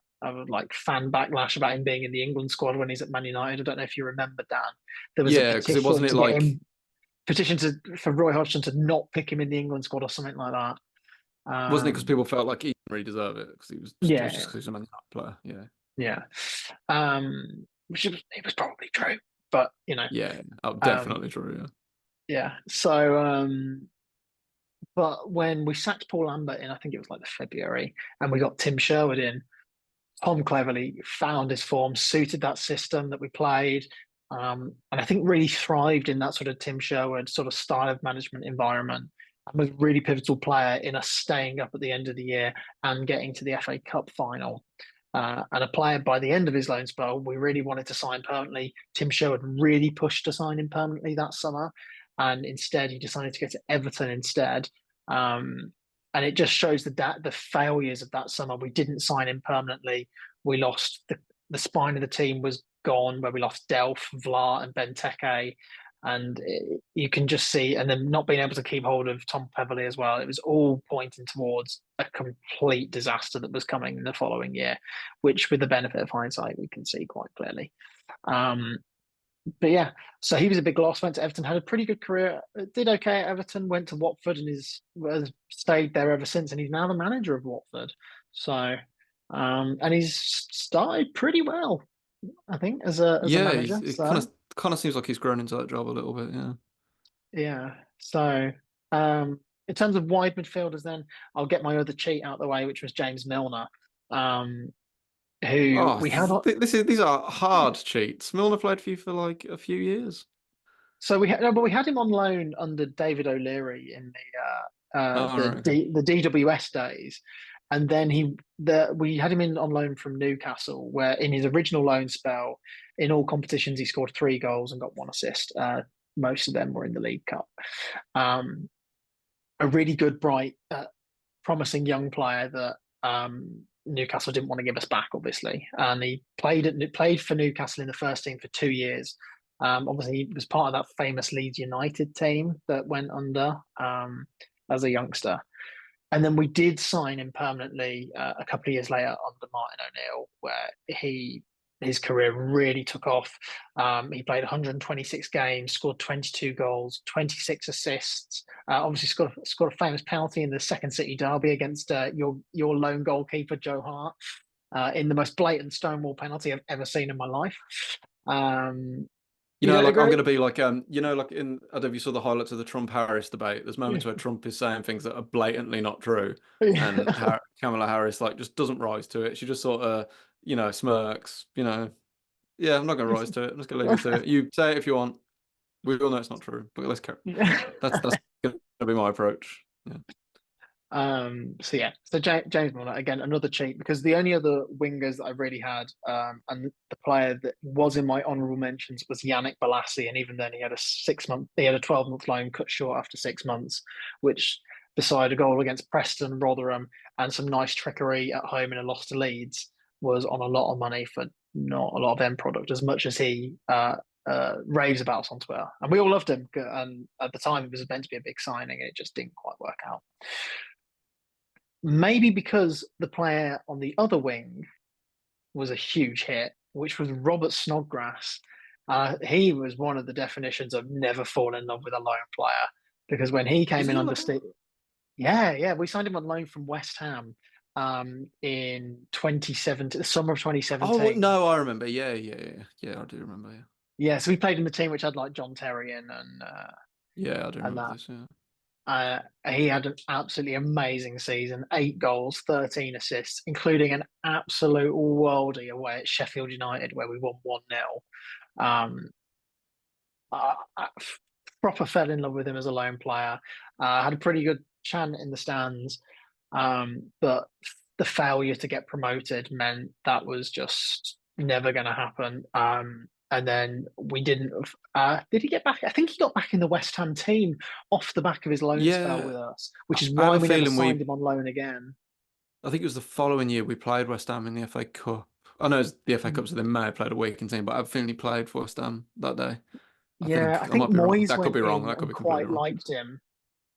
like fan backlash about him being in the England squad when he's at Man United. I don't know if you remember, Dan. There was a Yeah, because it wasn't petition it to get like him petition for Roy Hodgson to not pick him in the England squad or something like that. wasn't it because people felt like he didn't really deserve it because it was Yeah, just because he's a Man United player. Yeah, yeah. Which it was probably true, but yeah, oh, um, definitely true. Yeah. yeah. So, but when we sacked Paul Lambert in, I think it was like the February, and we got Tim Sherwood in, Tom Cleverley found his form, suited that system that we played, and I think really thrived in that sort of Tim Sherwood sort of style of management environment. And was a really pivotal player in us staying up at the end of the year and getting to the FA Cup final. And a player by the end of his loan spell, we really wanted to sign permanently. Tim Sherwood really pushed to sign him permanently that summer, and instead he decided to go to Everton instead. And it just shows the failures of that summer. We didn't sign him permanently. We lost the spine of the team was gone, where we lost Delph, Vlar, and Benteke. And you can just see, and then not being able to keep hold of Tom Cleverley as well. It was all pointing towards a complete disaster that was coming in the following year, which, with the benefit of hindsight, we can see quite clearly. But yeah, so he was a big loss. Went to Everton, had a pretty good career. Did okay at Everton. Went to Watford and has stayed there ever since. And he's now the manager of Watford. So, and he's started pretty well, I think, as a Yeah, manager. it So kind of seems like he's grown into that job a little bit. Yeah. yeah. So in terms of wide midfielders, then I'll get my other cheat out the way, which was James Milner, who Oh, we had. these are hard cheats. Milner played for you for like a few years. So we had, no, but we had him on loan under David O'Leary in Oh, right, okay. the DWS days, and then we had him in on loan from Newcastle, where in his original loan spell, in all competitions he scored 3 goals and got 1 assist. Most of them were in the League Cup. A really good, bright, promising young player that Newcastle didn't want to give us back, obviously, and he played for Newcastle in the first team for 2 years. Obviously, he was part of that famous Leeds United team that went under as a youngster. And then we did sign him permanently a couple of years later under Martin O'Neill, where his career really took off. He played 126 games, scored 22 goals, 26 assists. Obviously, scored a famous penalty in the Second City derby against your lone goalkeeper Joe Hart in the most blatant Stonewall penalty I've ever seen in my life. You You know, know, like I'm agree? gonna be like like in I don't know if you saw the highlights of the Trump Harris debate. There's moments where Trump is saying things that are blatantly not true, and Kamala Harris like just doesn't rise to it. She just sort of smirks. Yeah, I'm not gonna rise to it. I'm just gonna leave you to it. You say it if you want. We all know it's not true, but let's carry. That's gonna be my approach. Yeah. So yeah, so James Milner again, another cheat because the only other wingers that I really had, and the player that was in my honourable mentions was Yannick Bolasie, and even then he had a 12-month loan cut short after 6 months, which beside a goal against Preston, Rotherham, and some nice trickery at home in a loss to Leeds, was on a lot of money for not a lot of end product. As much as he raves about us on Twitter, and we all loved him, and at the time it was meant to be a big signing, and it just didn't quite work out. Maybe because the player on the other wing was a huge hit, which was Robert Snodgrass. He was one of the definitions of never fall in love with a loan player because when he Was came in he under alone? Steve, yeah, we signed him on loan from West Ham in 2017, the summer of Oh 2017. no, I remember. Yeah, I do remember. Yeah. Yeah, so we played in the team which had like John Terry in Yeah, I do and remember that. this. Yeah, He had an absolutely amazing season, 8 goals, 13 assists, including an absolute worldie away at Sheffield United where we won 1-0. Um, I proper fell in love with him as a lone player. Had a pretty good chant in the stands, but the failure to get promoted meant that was just never going to happen. And then we didn't. Did he get back? I think he got back in the West Ham team off the back of his loan spell yeah. with us, which is I have why a we never feeling signed him on loan again. I think it was the following year we played West Ham in the FA Cup. I know it's the FA Cup, so they may have played a weekend team, but I have a feeling he played for West Ham that day. I Yeah, I think I think might be wrong. Moyes That could went be wrong. in That could and be completely quite wrong. liked him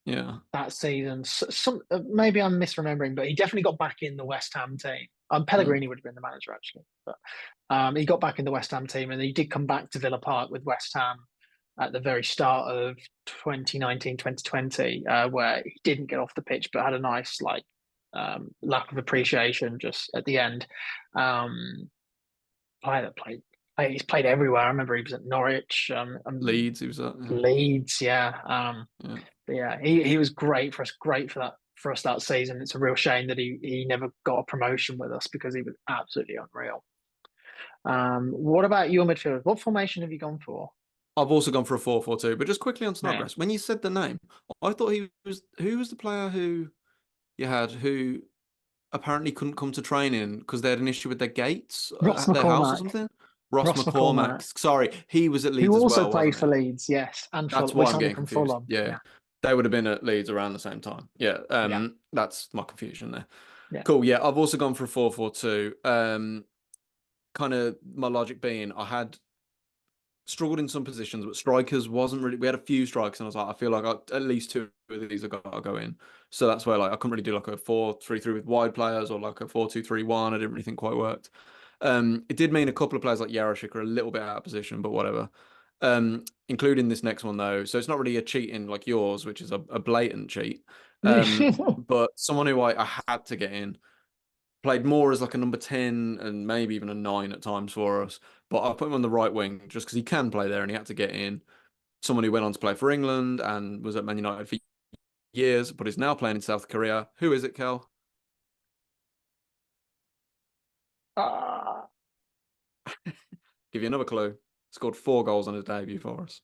Yeah, that season. Some maybe I'm misremembering, but he definitely got back in the West Ham team. mm. Pellegrini would have been the manager actually, but he got back in the West Ham team, and he did come back to Villa Park with West Ham at the very start of 2019, 2020, where he didn't get off the pitch, but had a nice like lack of appreciation just at the end. Um, Player that he's played everywhere. I remember he was at Norwich, Leeds. He was at. Leeds, yeah. Yeah. But yeah, he was great for us. Great for us that season. It's a real shame that he never got a promotion with us because he was absolutely unreal. What about your midfield? What formation have you gone for? I've also gone for a 4-4-2, but just quickly on Yeah, Snodgrass. When you said the name, I thought he was who was the player who you had who apparently couldn't come to training because they had an issue with their gates Ross at their house or McCormack. something. Ross Ross McCormack, McCormack. Sorry, he was at who Leeds as also well, played wasn't for he? Leeds, yes, and That's Fulham. We why I'm signed him getting from confused. Fulham. Yeah. Yeah, They would have been at Leeds around the same time. Yeah. yeah, That's my confusion there. yeah. Cool. Yeah, I've also gone for a 4-4-2. Kind of my logic being I had struggled in some positions, but strikers wasn't really. We had a few strikers, and I was like, I feel like at least two of these have got to go in. So that's where like I couldn't really do like a 4-3-3 with wide players or like a 4-2-3-1. I didn't really think quite worked. It did mean a couple of players like Yarashik are a little bit out of position, but whatever. Including this next one though, so it's not really a cheating like yours, which is a blatant cheat. But someone who I had to get in played more as like a number 10 and maybe even a 9 at times for us. But I put him on the right wing just because he can play there and he had to get in. Someone who went on to play for England and was at Man United for years, but is now playing in South Korea. Who is it, Kel? uh, Give you another clue. Scored 4 goals on his debut for us.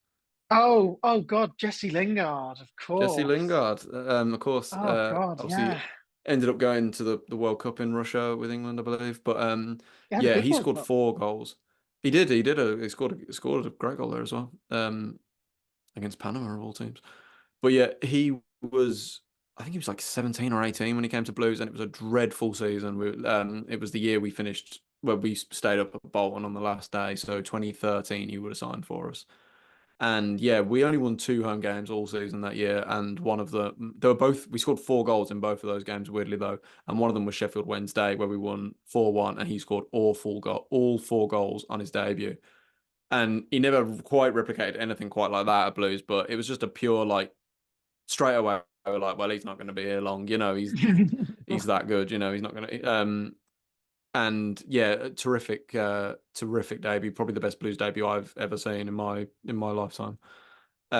oh God, Jesse Lingard, of Jesse course. Lingard, of course, Oh God, obviously yeah. ended up going to the World Cup in Russia with England, I believe. But He had a yeah, good he World scored Cup. 4 goals. He scored a great goal there as well. Against Panama of all teams. But yeah, I think he was like 17 or 18 when he came to Blues, and it was a dreadful season. It was the year we finished where we stayed up at Bolton on the last day. So 2013, he would have signed for us. And yeah, we only won 2 home games all season that year, and we scored 4 goals in both of those games, weirdly though, and one of them was Sheffield Wednesday where we won 4-1, and he scored all 4 goals on his debut. And he never quite replicated anything quite like that at Blues, but it was just a pure like straight away we were like, well, he's not going to be here long, he's that good, he's not going to. And yeah, terrific debut, probably the best Blues debut I've ever seen in my lifetime.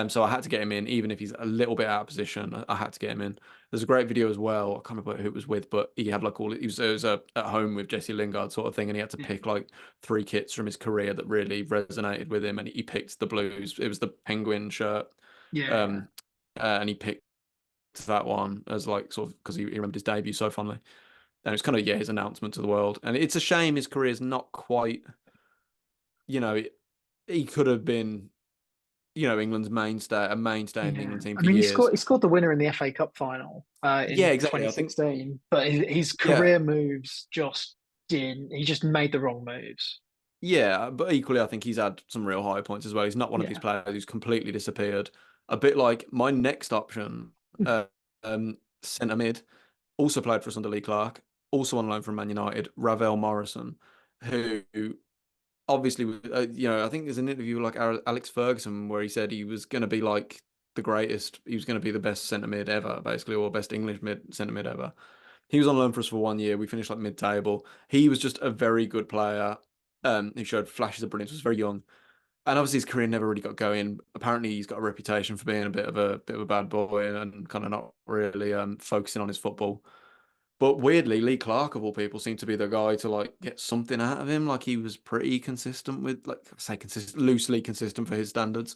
So I had to get him in, even if he's a little bit out of position. I had to get him in. There's a great video as well. I can't remember who it was with, but he had like it was at home with Jesse Lingard sort of thing, and he had to pick like 3 kits from his career that really resonated with him, and he picked the Blues. It was the Penguin shirt, Yeah, um, and he picked that one as like sort of because he remembered his debut so fondly. And it's kind of his announcement to the world. And it's a shame his career's not quite, you know, he could have been England's mainstay in the yeah. England team I for mean, years. he scored the winner in the FA Cup final Yeah, in exactly. I think 2016, but his yeah, career moves just didn't. He just made the wrong moves. yeah, but equally I think he's had some real high points as well. He's not one of these Yeah, players who's completely disappeared. A bit like my next option, uh, centre mid, also played for us under Lee Clark, also on loan from Man United, Ravel Morrison, who obviously, I think there's an interview with like Alex Ferguson where he said he was going to be like the greatest. He was going to be the best centre mid ever, basically, or best English centre mid ever. He was on loan for us for one year. We finished like mid-table. He was just a very good player. He showed flashes of brilliance. Was very young, and obviously his career never really got going. Apparently, he's got a reputation for being a bit of a bad boy and kind of not really focusing on his football. But weirdly, Lee Clark of all people seemed to be the guy to like get something out of him. Like he was pretty consistent with, like I say, consistent, loosely consistent for his standards.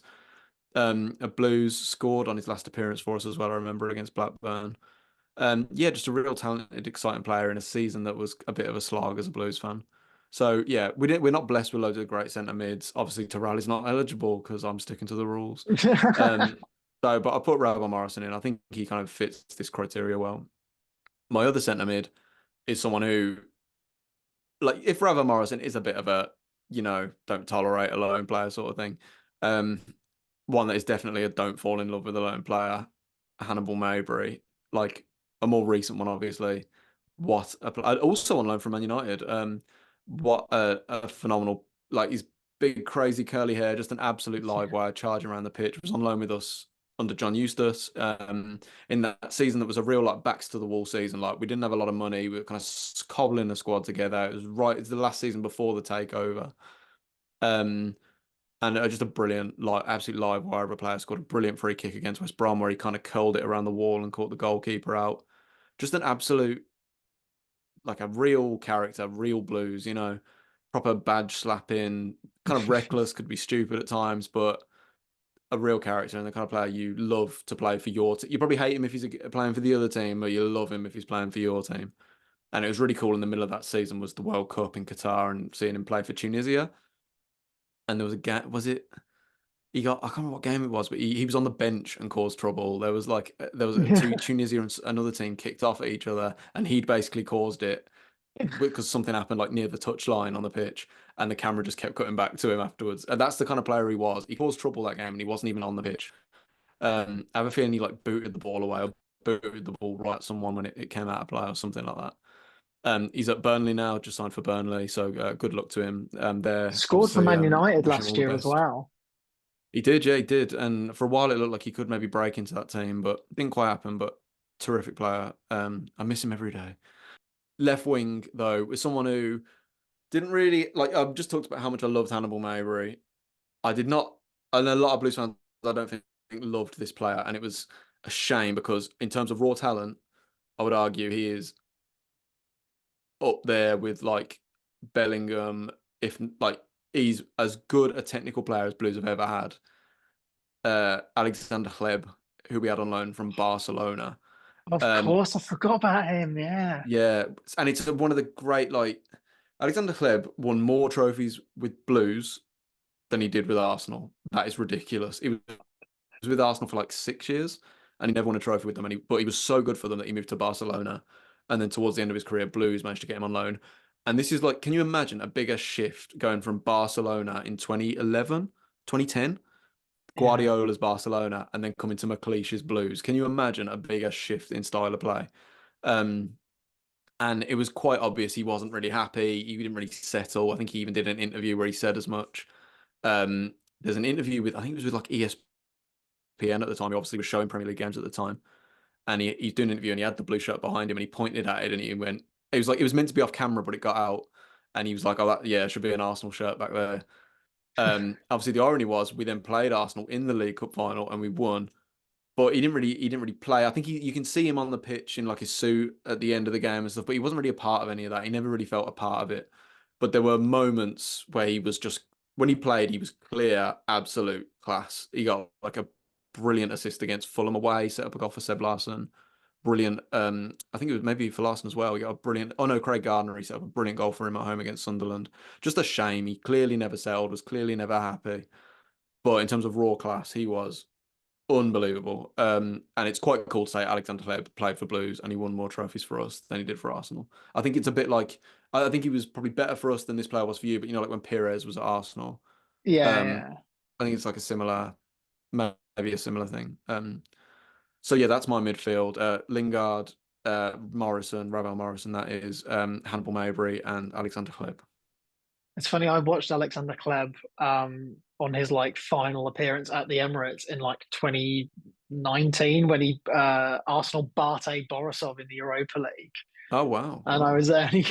A Blues scored on his last appearance for us as well. I remember against Blackburn. Yeah, just a real talented, exciting player in a season that was a bit of a slog as a Blues fan. So yeah, we're not blessed with loads of great centre mids. Obviously, Terrell is not eligible because I'm sticking to the rules. Um, but I put Ravel Morrison in. I think he kind of fits this criteria well. My other centre mid is someone who, like, if Ravel Morrison is a bit of a, don't tolerate a lone player sort of thing. Um, One that is definitely a don't fall in love with a lone player, Hannibal Mowbray, like a more recent one, obviously. Also on loan from Man United. What a phenomenal, like his big, crazy curly hair, just an absolute live wire charging around the pitch. Was on loan with us under John Eustace. In that season, that was a real like backs to the wall season. Like we didn't have a lot of money. We were kind of cobbling the squad together. It's the last season before the takeover. Um, and just a brilliant, like, absolute live wire of a player. Scored a brilliant free kick against West Brom where he kind of curled it around the wall and caught the goalkeeper out. Just an absolute, like, a real character, real Blues, proper badge slapping, kind of reckless, could be stupid at times, but a real character and the kind of player you love to play for your team. You probably hate him if he's playing for the other team, but you love him if he's playing for your team. And it was really cool in the middle of that season was the World Cup in Qatar and seeing him play for Tunisia. And there was a game, was it? He got, I can't remember what game it was, but he was on the bench and caused trouble. There was two Yeah. Tunisia and another team kicked off at each other, and he'd basically caused it because something happened like near the touch line on the pitch, and the camera just kept cutting back to him afterwards. And that's the kind of player he was. He caused trouble that game, and he wasn't even on the pitch. I have a feeling he like booted the ball away or booted the ball right at someone when it came out of play or something like that. He's at Burnley now, just signed for Burnley, so good luck to him. There, Scored for obviously, Man United wish him all last the year as best. well. He did, yeah, he did. And for a while, it looked like he could maybe break into that team, but didn't quite happen. But terrific player. I miss him every day. Left wing, though, was someone who didn't really like. I've just talked about how much I loved Hannibal Mowbray. I did not, and a lot of Blues fans, I don't think, loved this player. And it was a shame because, in terms of raw talent, I would argue he is up there with like Bellingham, if like he's as good a technical player as Blues have ever had. Alexander Hleb, who we had on loan from Barcelona. Of Um, course, I forgot about him. Yeah. yeah, and it's one of the great like Alexander Hleb won more trophies with Blues than he did with Arsenal. That is ridiculous. He was with Arsenal for like 6 years, and he never won a trophy with them. But he was so good for them that he moved to Barcelona, and then towards the end of his career, Blues managed to get him on loan. And this is like, can you imagine a bigger shift going from Barcelona in 2011, 2010? Yeah. Guardiola's Barcelona and then coming to McLeish's Blues. Can you imagine a bigger shift in style of play? Um, and it was quite obvious he wasn't really happy. He didn't really settle. I think he even did an interview where he said as much. There's an interview with, I think it was with like ESPN at the time. He obviously was showing Premier League games at the time. And he's doing an interview and he had the blue shirt behind him and he pointed at it and he went, it was like, it was meant to be off camera, but it got out. And he was like, oh, yeah, it should be an Arsenal shirt back there. Obviously, the irony was we then played Arsenal in the League Cup final and we won. But he didn't really play. I think you can see him on the pitch in like his suit at the end of the game and stuff, but he wasn't really a part of any of that. He never really felt a part of it. But there were moments where he was just when he played, he was clear, absolute class. He got like a brilliant assist against Fulham away, set up a goal for Seb Larsson. Brilliant. I think it was maybe for Larsson as well. He got a brilliant. Oh no, Craig Gardner. He set up a brilliant goal for him at home against Sunderland. Just a shame. He clearly never settled. Was clearly never happy. But in terms of raw class, he was unbelievable. And it's quite cool to say Alexander Hleb played for Blues and he won more trophies for us than he did for Arsenal. I think it's a bit like I think he was probably better for us than this player was for you. But like when Pires was at Arsenal, Yeah. um, Yeah. I think it's like a similar, maybe a similar thing. So yeah, that's my midfield. Lingard, Morrison, Ravel Morrison. That is Hannibal Mowbray and Alexander Hleb. It's funny. I watched Alexander Kleb on his like final appearance at the Emirates in like 2019 when he Arsenal Bate Borisov in the Europa League. Oh wow, And I wow. was there. And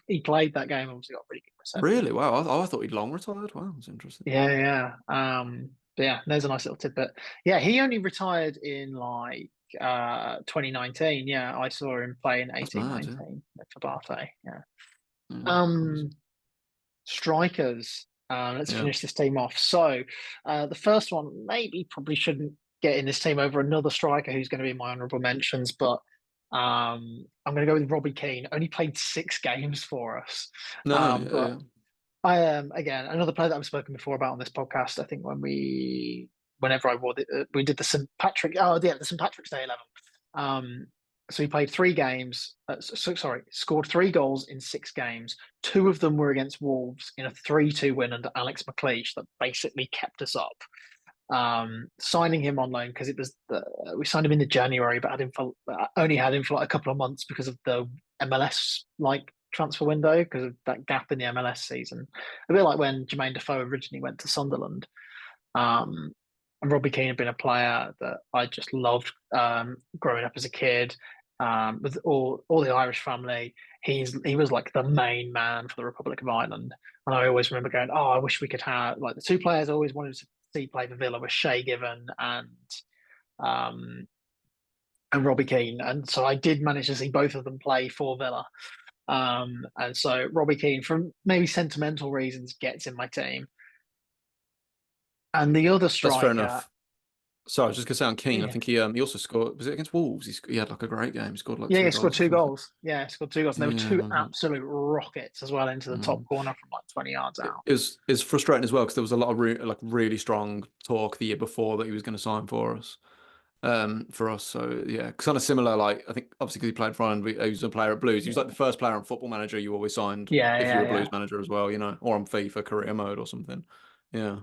he played that game. Obviously, got really good reception. Really? Wow. I thought he'd long retired. Wow, that's interesting. Yeah, yeah. But yeah, there's a nice little tidbit. Yeah, he only retired in like 2019. Yeah, I saw him play in That's eighteen mad. Yeah. nineteen for Barthay. Yeah. Yeah. Um, Crazy. strikers. Let's Yeah. finish this team off. So, the first one maybe probably shouldn't get in this team over another striker who's going to be my honourable mentions, but I'm going to go with Robbie Keane. Only played 6 games for us, No. Yeah. but Yeah. I am again another player that I've spoken before about on this podcast. I think whenever I wore it, we did the St Patrick. Oh yeah, the St Patrick's Day 11. Um, so he played 3 games. Sorry, scored 3 goals in 6 games. 2 of them were against Wolves in a 3-2 win under Alex McLeish that basically kept us up. Signing him on loan because we signed him in the January, but only had him for like a couple of months because of the MLS like transfer window because of that gap in the MLS season. A bit like when Jermaine Defoe originally went to Sunderland. Um, and Robbie Keane had been a player that I just loved growing up as a kid. With all the Irish family, he was like the main man for the Republic of Ireland. And I always remember going, "Oh, I wish we could have like the 2 players I always wanted to see play for Villa were Shay Given um, and Robbie Keane." And so I did manage to see both of them play for Villa. And so Robbie Keane, from maybe sentimental reasons, gets in my team. And the other That's fair striker, enough. So I was just gonna say on Keane. I yeah, think he also scored. Was it against Wolves? He had like a great game. He scored like yeah, two he scored goals or two something. goals. Yeah, he scored 2 goals. And there were Yeah. 2 absolute rockets as well into the top Mm. corner from like 20 yards out. It's frustrating as well because there was a lot of like really strong talk the year before that he was going to sign for us. So yeah, kind of similar. Like I think obviously because he played for Ireland, he was a player at Blues. He was like Yeah, the first player on Football Manager you always signed yeah, if you're yeah, a yeah. Blues manager as well, or on FIFA career mode or something. Yeah,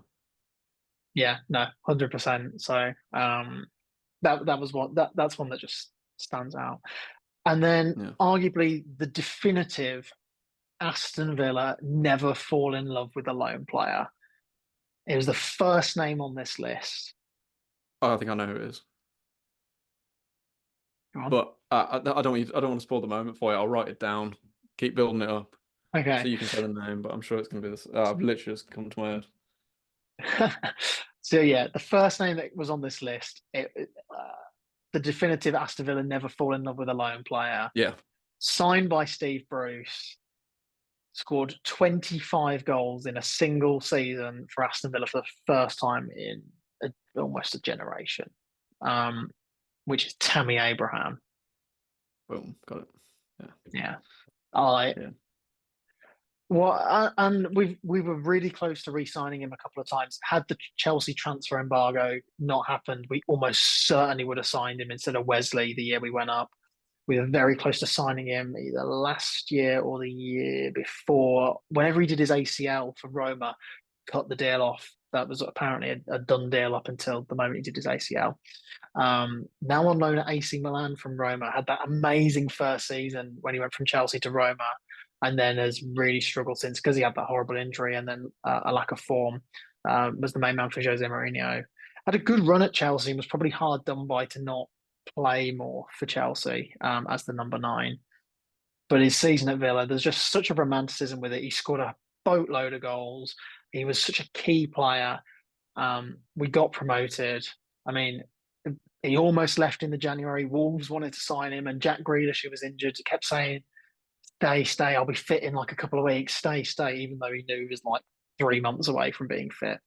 Yeah, no, 100%. So that was that's one that just stands out. And then yeah. arguably the definitive Aston Villa never fall in love with a lone player. It was the first name on this list. Oh, I think I know who it is, Go on. but I don't want to spoil the moment for you. I'll write it down. Keep building it up so Okay. you can say the name, but I'm sure it's going to be this. I've literally just come to my head. So yeah, the first name that was on this list, the definitive Aston Villa never fall in love with a lone player. Yeah. Signed by Steve Bruce, scored 25 goals in a single season for Aston Villa for the first time in almost a generation, um, which is Tammy Abraham. Boom. Got it. Yeah. Yeah, I Yeah. well, and we were really close to re-signing him a couple of times. Had the Chelsea transfer embargo not happened, we almost certainly would have signed him instead of Wesley the year we went up. We were very close to signing him either last year or the year before. Whenever he did his ACL for Roma, cut the deal off. That was apparently a done deal up until the moment he did his ACL. Now on loan at AC Milan from Roma, had that amazing first season when he went from Chelsea to Roma, and then has really struggled since because he had that horrible injury and then a lack of form. Was the main man for Jose Mourinho. Had a good run at Chelsea and was probably hard done by to not play more for Chelsea as the number 9. But his season at Villa, there's just such a romanticism with it. He scored a boatload of goals. He was such a key player. We got promoted. I mean, he almost left in the January. Wolves wanted to sign him, and Jack Grealish, who was injured, kept saying, "Stay, stay. I'll be fit in like a couple of weeks. Stay, stay." Even though he knew he was like 3 months away from being fit,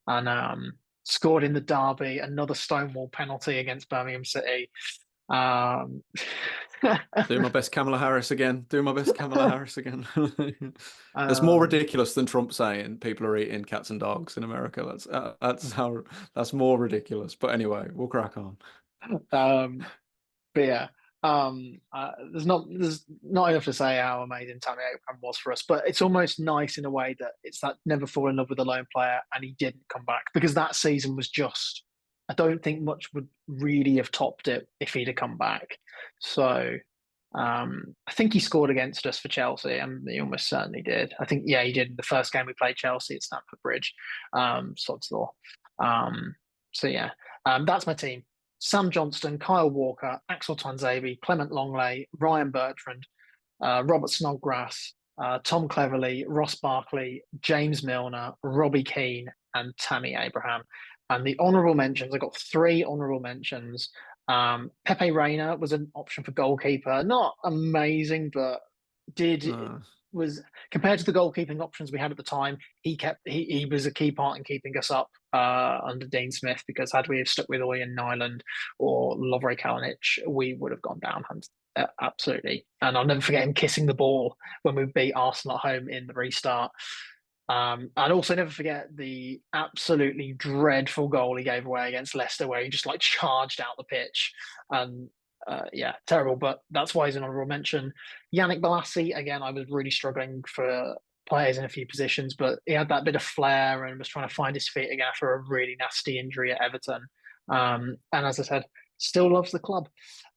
and scored in the derby, another Stonewall penalty against Birmingham City. Um, Do my best Kamala Harris again. Do my best Kamala Harris again. That's more um, ridiculous than Trump saying people are eating cats and dogs in America. That's more ridiculous. But anyway, we'll crack on. um, but yeah, there's not enough to say how amazing Tammy Abraham was for us. But it's almost nice in a way that it's that never fall in love with a lone player, and he didn't come back because that season was just. I don't think much would really have topped it if he'd have come back. So I think he scored against us for Chelsea, and he almost certainly did. I think yeah, he did in the first game we played Chelsea at Stamford Bridge, Sod's Law. So yeah, that's my team. Sam Johnston, Kyle Walker, Axel Tuanzebe, Clement Longley, Ryan Bertrand, Robert Snodgrass, Tom Cleverley, Ross Barkley, James Milner, Robbie Keane, and Tammy Abraham. And the honourable mentions, I got three honourable mentions. Pepe Reina was an option for goalkeeper. Not amazing, but did No. was compared to the goalkeeping options we had at the time, he was a key part in keeping us up under Dean Smith, because had we have stuck with Ian Nyland or Lovre Kalinic, we would have gone down absolutely. And I'll never forget him kissing the ball when we beat Arsenal at home in the restart. And also never forget the absolutely dreadful goal he gave away against Leicester, where he just like charged out the pitch. And yeah, terrible. But that's why he's an honourable mention. Yannick Bolasie, again, I was really struggling for players in a few positions, but he had that bit of flair and was trying to find his feet again after a really nasty injury at Everton. And as I said, still loves the club,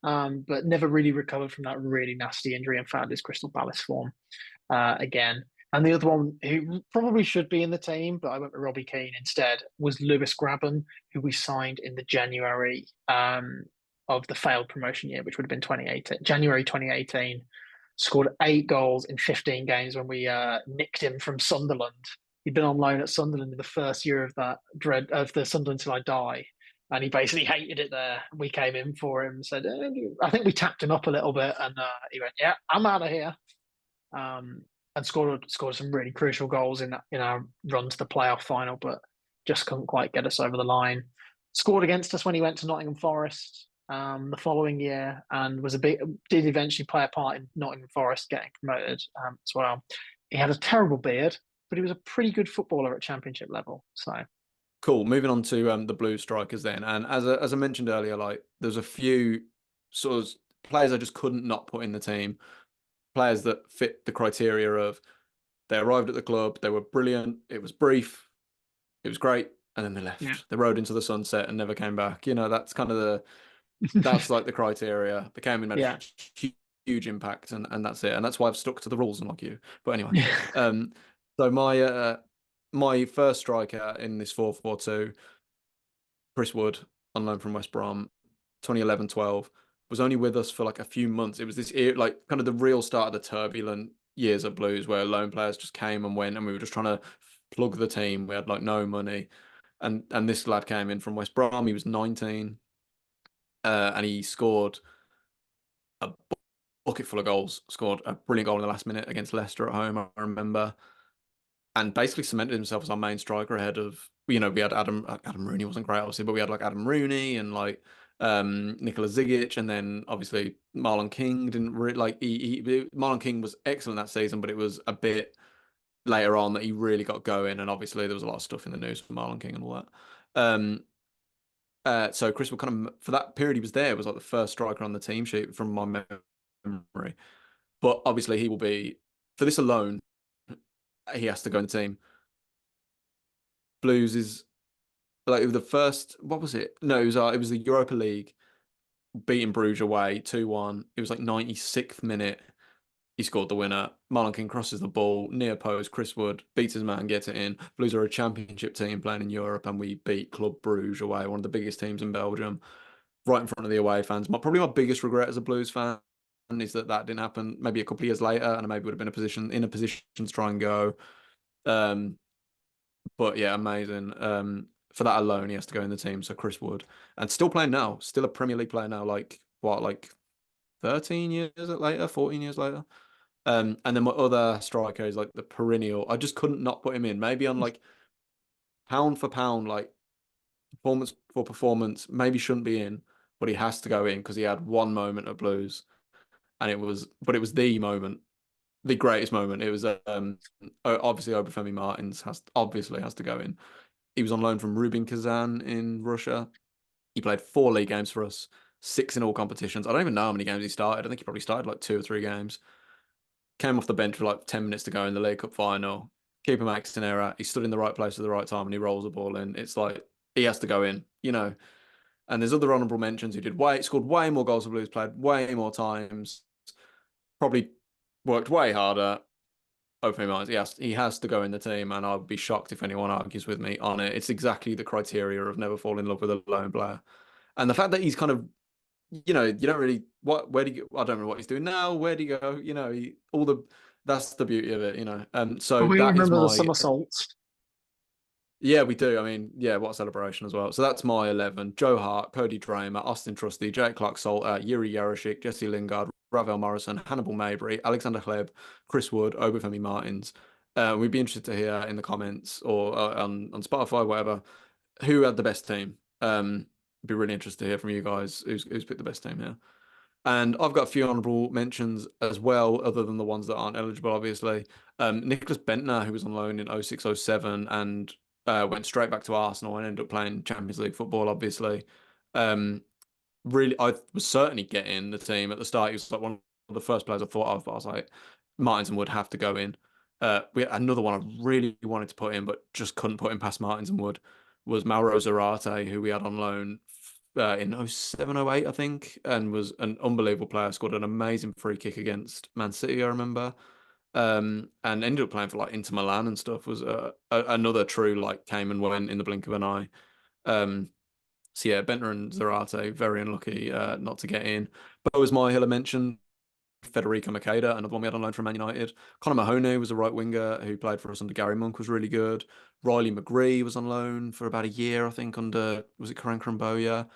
but never really recovered from that really nasty injury and found his Crystal Palace form again. And the other one who probably should be in the team, but I went with Robbie Keane instead, was Lewis Grabban, who we signed in the January of the failed promotion year, which would have been 2018, January 2018. Scored 8 goals in 15 games when we nicked him from Sunderland. He'd been on loan at Sunderland in the first year of that dread of the Sunderland Till I Die, and he basically hated it there. We came in for him, said, I think we tapped him up a little bit, and he went, "Yeah, I'm out of here." And scored some really crucial goals in our run to the playoff final, but just couldn't quite get us over the line. Scored against us when he went to Nottingham Forest the following year, and did eventually play a part in Nottingham Forest getting promoted as well. He had a terrible beard, but he was a pretty good footballer at Championship level. So Cool. Moving on to the blue strikers then, and as I mentioned earlier, like there's a few sort of players I just couldn't not put in the team. Players that fit the criteria of they arrived at the club, they were brilliant, it was brief, it was great, and then they yeah, left. They rode into the sunset and never came back. That's kind of that's like the criteria. They came and made yeah, a huge impact, and that's it. And that's why I've stuck to the rules, unlike you. But anyway, um, so my first striker in this 4-4-2, Chris Wood, on loan from West Brom, 2011-12, was only with us for like a few months. It was this like kind of the real start of the turbulent years of Blues, where loan players just came and went, and we were just trying to plug the team. We had like no money, and this lad came in from West Brom. He was 19, and he scored a bucket full of goals. Scored a brilliant goal in the last minute against Leicester at home, I remember, and basically cemented himself as our main striker ahead of, we had Adam Rooney wasn't great obviously, but we had like Adam Rooney and like Nikola Zigic, and then obviously Marlon King didn't really like Marlon King was excellent that season, but it was a bit later on that he really got going, and obviously there was a lot of stuff in the news for Marlon King and all that. So Chris would kind of, for that period he was there, was like the first striker on the team sheet from my memory. But obviously he will be, for this alone, he has to go in the team. Blues is like the first, what was it? No, it was the Europa League, beating Bruges away 2-1. It was like 96th minute. He scored the winner. Marlon King crosses the ball near post. Chris Wood beats his man, gets it in. Blues are a championship team playing in Europe, and we beat Club Bruges away, one of the biggest teams in Belgium, right in front of the away fans. Probably my biggest regret as a Blues fan is that didn't happen. Maybe a couple of years later, and I maybe would have been in a position to try and go. But yeah, amazing. For that alone, he has to go in the team. So Chris Wood, and still playing now, still a Premier League player now. Like what, like 13 years later, 14 years later. And then my other striker is like the perennial. I just couldn't not put him in. Maybe on like pound for pound, like performance for performance, maybe shouldn't be in, but he has to go in because he had one moment at Blues, and it was the moment, the greatest moment. It was obviously Obafemi Martins has to go in. He was on loan from Rubin Kazan in Russia. He played 4 league games for us, 6 in all competitions. I don't even know how many games he started. I think he probably started like 2 or 3 games. Came off the bench with like 10 minutes to go in the League Cup final. Keeper makes an error. He stood in the right place at the right time, and he rolls the ball in. It's like he has to go in. And there's other honourable mentions who scored way more goals for Blues, played way more times, probably worked way harder. Open minds. He has to go in the team, and I'd be shocked if anyone argues with me on it. It's exactly the criteria of never fall in love with a lone player. And the fact that he's kind of, you know, you don't really where do you I don't know what he's doing now. Where do you go? You know, that's the beauty of it, you know. So We all that is remember the my somersaults. yeah, we do. I mean, yeah, what a celebration as well. So that's my 11. Joe Hart, Cody Dramer, Austin Trusty, Jake Clark-Salter, Yuri Yarashik, Jesse Lingard, Ravel Morrison, Hannibal Mabry, Alexander Hleb, Chris Wood, Obafemi Martins. We'd be interested to hear in the comments or on Spotify, whatever, who had the best team. Be really interested to hear from you guys who's picked the best team here. And I've got a few honourable mentions as well, other than the ones that aren't eligible, obviously. Nicholas Bentner, who was on loan in 06-07 and went straight back to Arsenal and ended up playing Champions League football, obviously. Really, I was certainly getting the team at the start. He was like one of the first players I thought of, but I was like, Martinson would have to go in. We another one I really wanted to put in, but just couldn't put in past Martins and Wood was Mauro Zarate, who we had on loan in 07-08, I think, and was an unbelievable player. Scored an amazing free kick against Man City, I remember, and ended up playing for like Inter Milan and stuff. Was another true like came and went in the blink of an eye. Um, so yeah, Bentner and Zarate very unlucky not to get in. But it was my Hiller mentioned. Federico Makeda, another one we had on loan from Man United. Connor Mahoney was a right winger who played for us under Gary Monk, was really good. Riley McGree was on loan for about a year, I think, under, was it Karan Kramboya?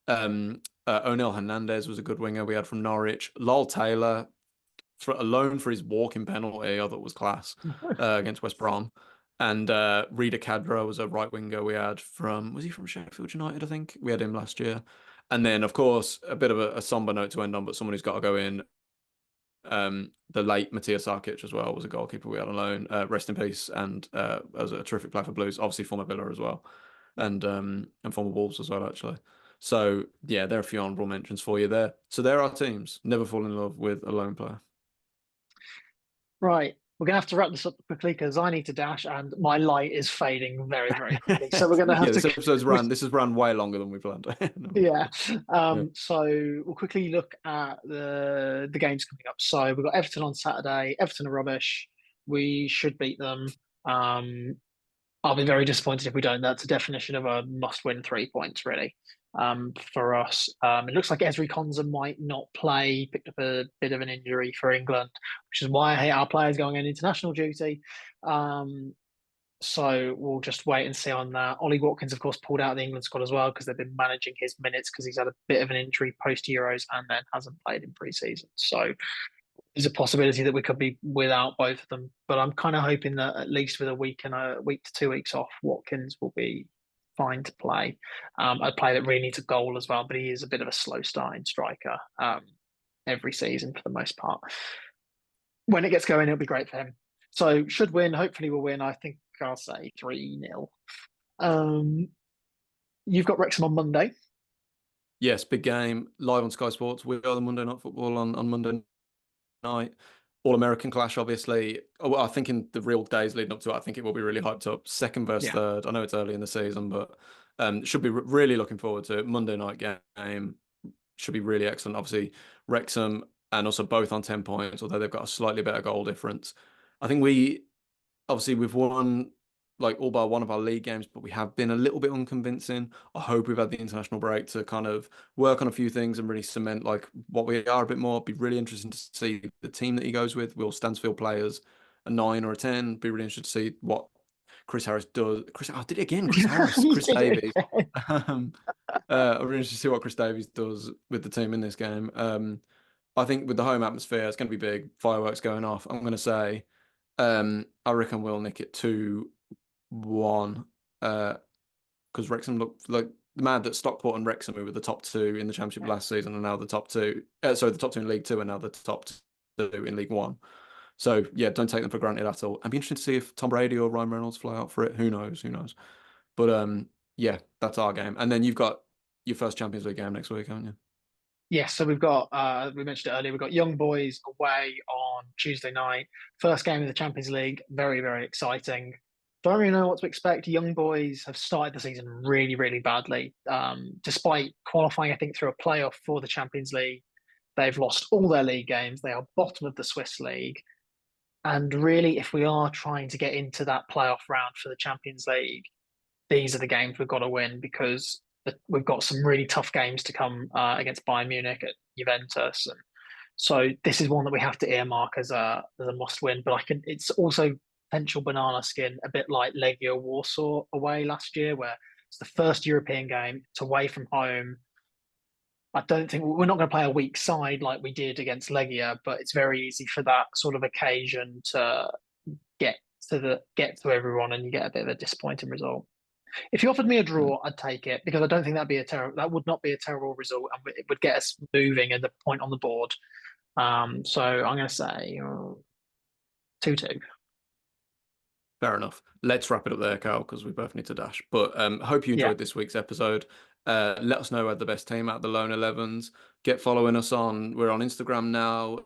O'Neill Hernandez was a good winger we had from Norwich. Lol Taylor, for a loan for his walking penalty, I thought was class against West Brom. And Rida Kadra was a right winger we had from, was he from Sheffield United, I think? We had him last year. And then, of course, a bit of a somber note to end on, but someone who's got to go in, the late Matthias Sarkic as well was a goalkeeper we had on loan. Rest in peace, and as a terrific player for Blues, obviously former Villa as well, and former Wolves as well actually. So yeah, there are a few honourable mentions for you there. So there are teams. Never fall in love with a lone player. Right. We're going to have to wrap this up quickly because I need to dash and my light is fading very, very quickly. So we're going to have Yeah, to. this has ran way longer than we planned. Yeah. Yeah. So we'll quickly look at the games coming up. So we've got Everton on Saturday. Everton are rubbish. We should beat them. Um, I'll be very disappointed if we don't. That's a definition of a must-win 3 points, really, for us. It looks like Ezri Konsa might not play. Picked up a bit of an injury for England, which is why I hate our players going on international duty. So we'll just wait and see on that. Ollie Watkins, of course, pulled out of the England squad as well because they've been managing his minutes because he's had a bit of an injury post Euros and then hasn't played in pre-season. So there's a possibility that we could be without both of them. But I'm kind of hoping that at least with a week to 2 weeks off, Watkins will be fine to play. A player that really needs a goal as well, but he is a bit of a slow starting striker every season for the most part. When it gets going, it'll be great for him. So should win. Hopefully we'll win. I think I'll say 3-0. You've got Wrexham on Monday. Yes, big game live on Sky Sports. We are the Monday Night Football on Monday night. All American clash, obviously. Oh, well, I think in the real days leading up to it, I think it will be really hyped up. Second versus Yeah. third. I know it's early in the season, but should be really looking forward to it. Monday night game should be really excellent. Obviously, Wrexham and also both on 10 points, although they've got a slightly better goal difference. I think we've won like all but one of our league games, but we have been a little bit unconvincing. I hope we've had the international break to kind of work on a few things and really cement like what we are a bit more. Be really interesting to see the team that he goes with. Will Stansfield players a 9 or a 10? Be really interested to see what Chris Harris does. Did it again, Chris Harris, You Chris did Davies. it. I'm really interested to see what Chris Davies does with the team in this game. I think with the home atmosphere, it's going to be big. Fireworks going off. I'm going to say, I reckon we'll nick it 2-1. Because Wrexham looked like the mad that Stockport and Wrexham, who were the top two in the Championship last season, and now the top two. Sorry, the top two in League Two, and now the top two in League One. So yeah, don't take them for granted at all. I'd be interested to see if Tom Brady or Ryan Reynolds fly out for it. Who knows? Who knows? But yeah, that's our game. And then you've got your first Champions League game next week, haven't you? Yes, so we've got we mentioned it earlier, we've got Young Boys away on Tuesday night. First game of the Champions League. Very, very exciting. Don't really know what to expect. Young Boys have started the season really, really badly. Despite qualifying, I think, through a playoff for the Champions League, they've lost all their league games. They are bottom of the Swiss league. And really, if we are trying to get into that playoff round for the Champions League, these are the games we've got to win because we've got some really tough games to come against Bayern Munich, at Juventus, and so this is one that we have to earmark as a must win. But it's also potential banana skin, a bit like Legia Warsaw away last year, where it's the first European game. It's away from home. I don't think we're not going to play a weak side like we did against Legia, but it's very easy for that sort of occasion to get to everyone, and you get a bit of a disappointing result. If you offered me a draw, I'd take it, because I don't think that would not be a terrible result, and it would get us moving and the point on the board. So I'm going to say 2-2. Fair enough. Let's wrap it up there, Carl, because we both need to dash. But hope you enjoyed this week's episode. Let us know who had the best team out of the lone 11s. Get following us we're on Instagram now.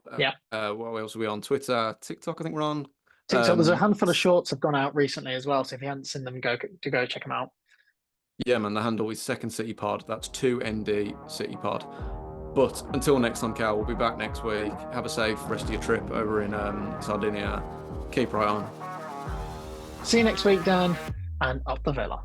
What else are we on? Twitter, TikTok, I think we're on. TikTok, there's a handful of shorts have gone out recently as well. So if you haven't seen them, go check them out. Yeah, man, the handle is Second City Pod. That's 2ND City Pod. But until next time, Cal, we'll be back next week. Have a safe rest of your trip over in Sardinia. Keep right on. See you next week, Dan, and up the Villa.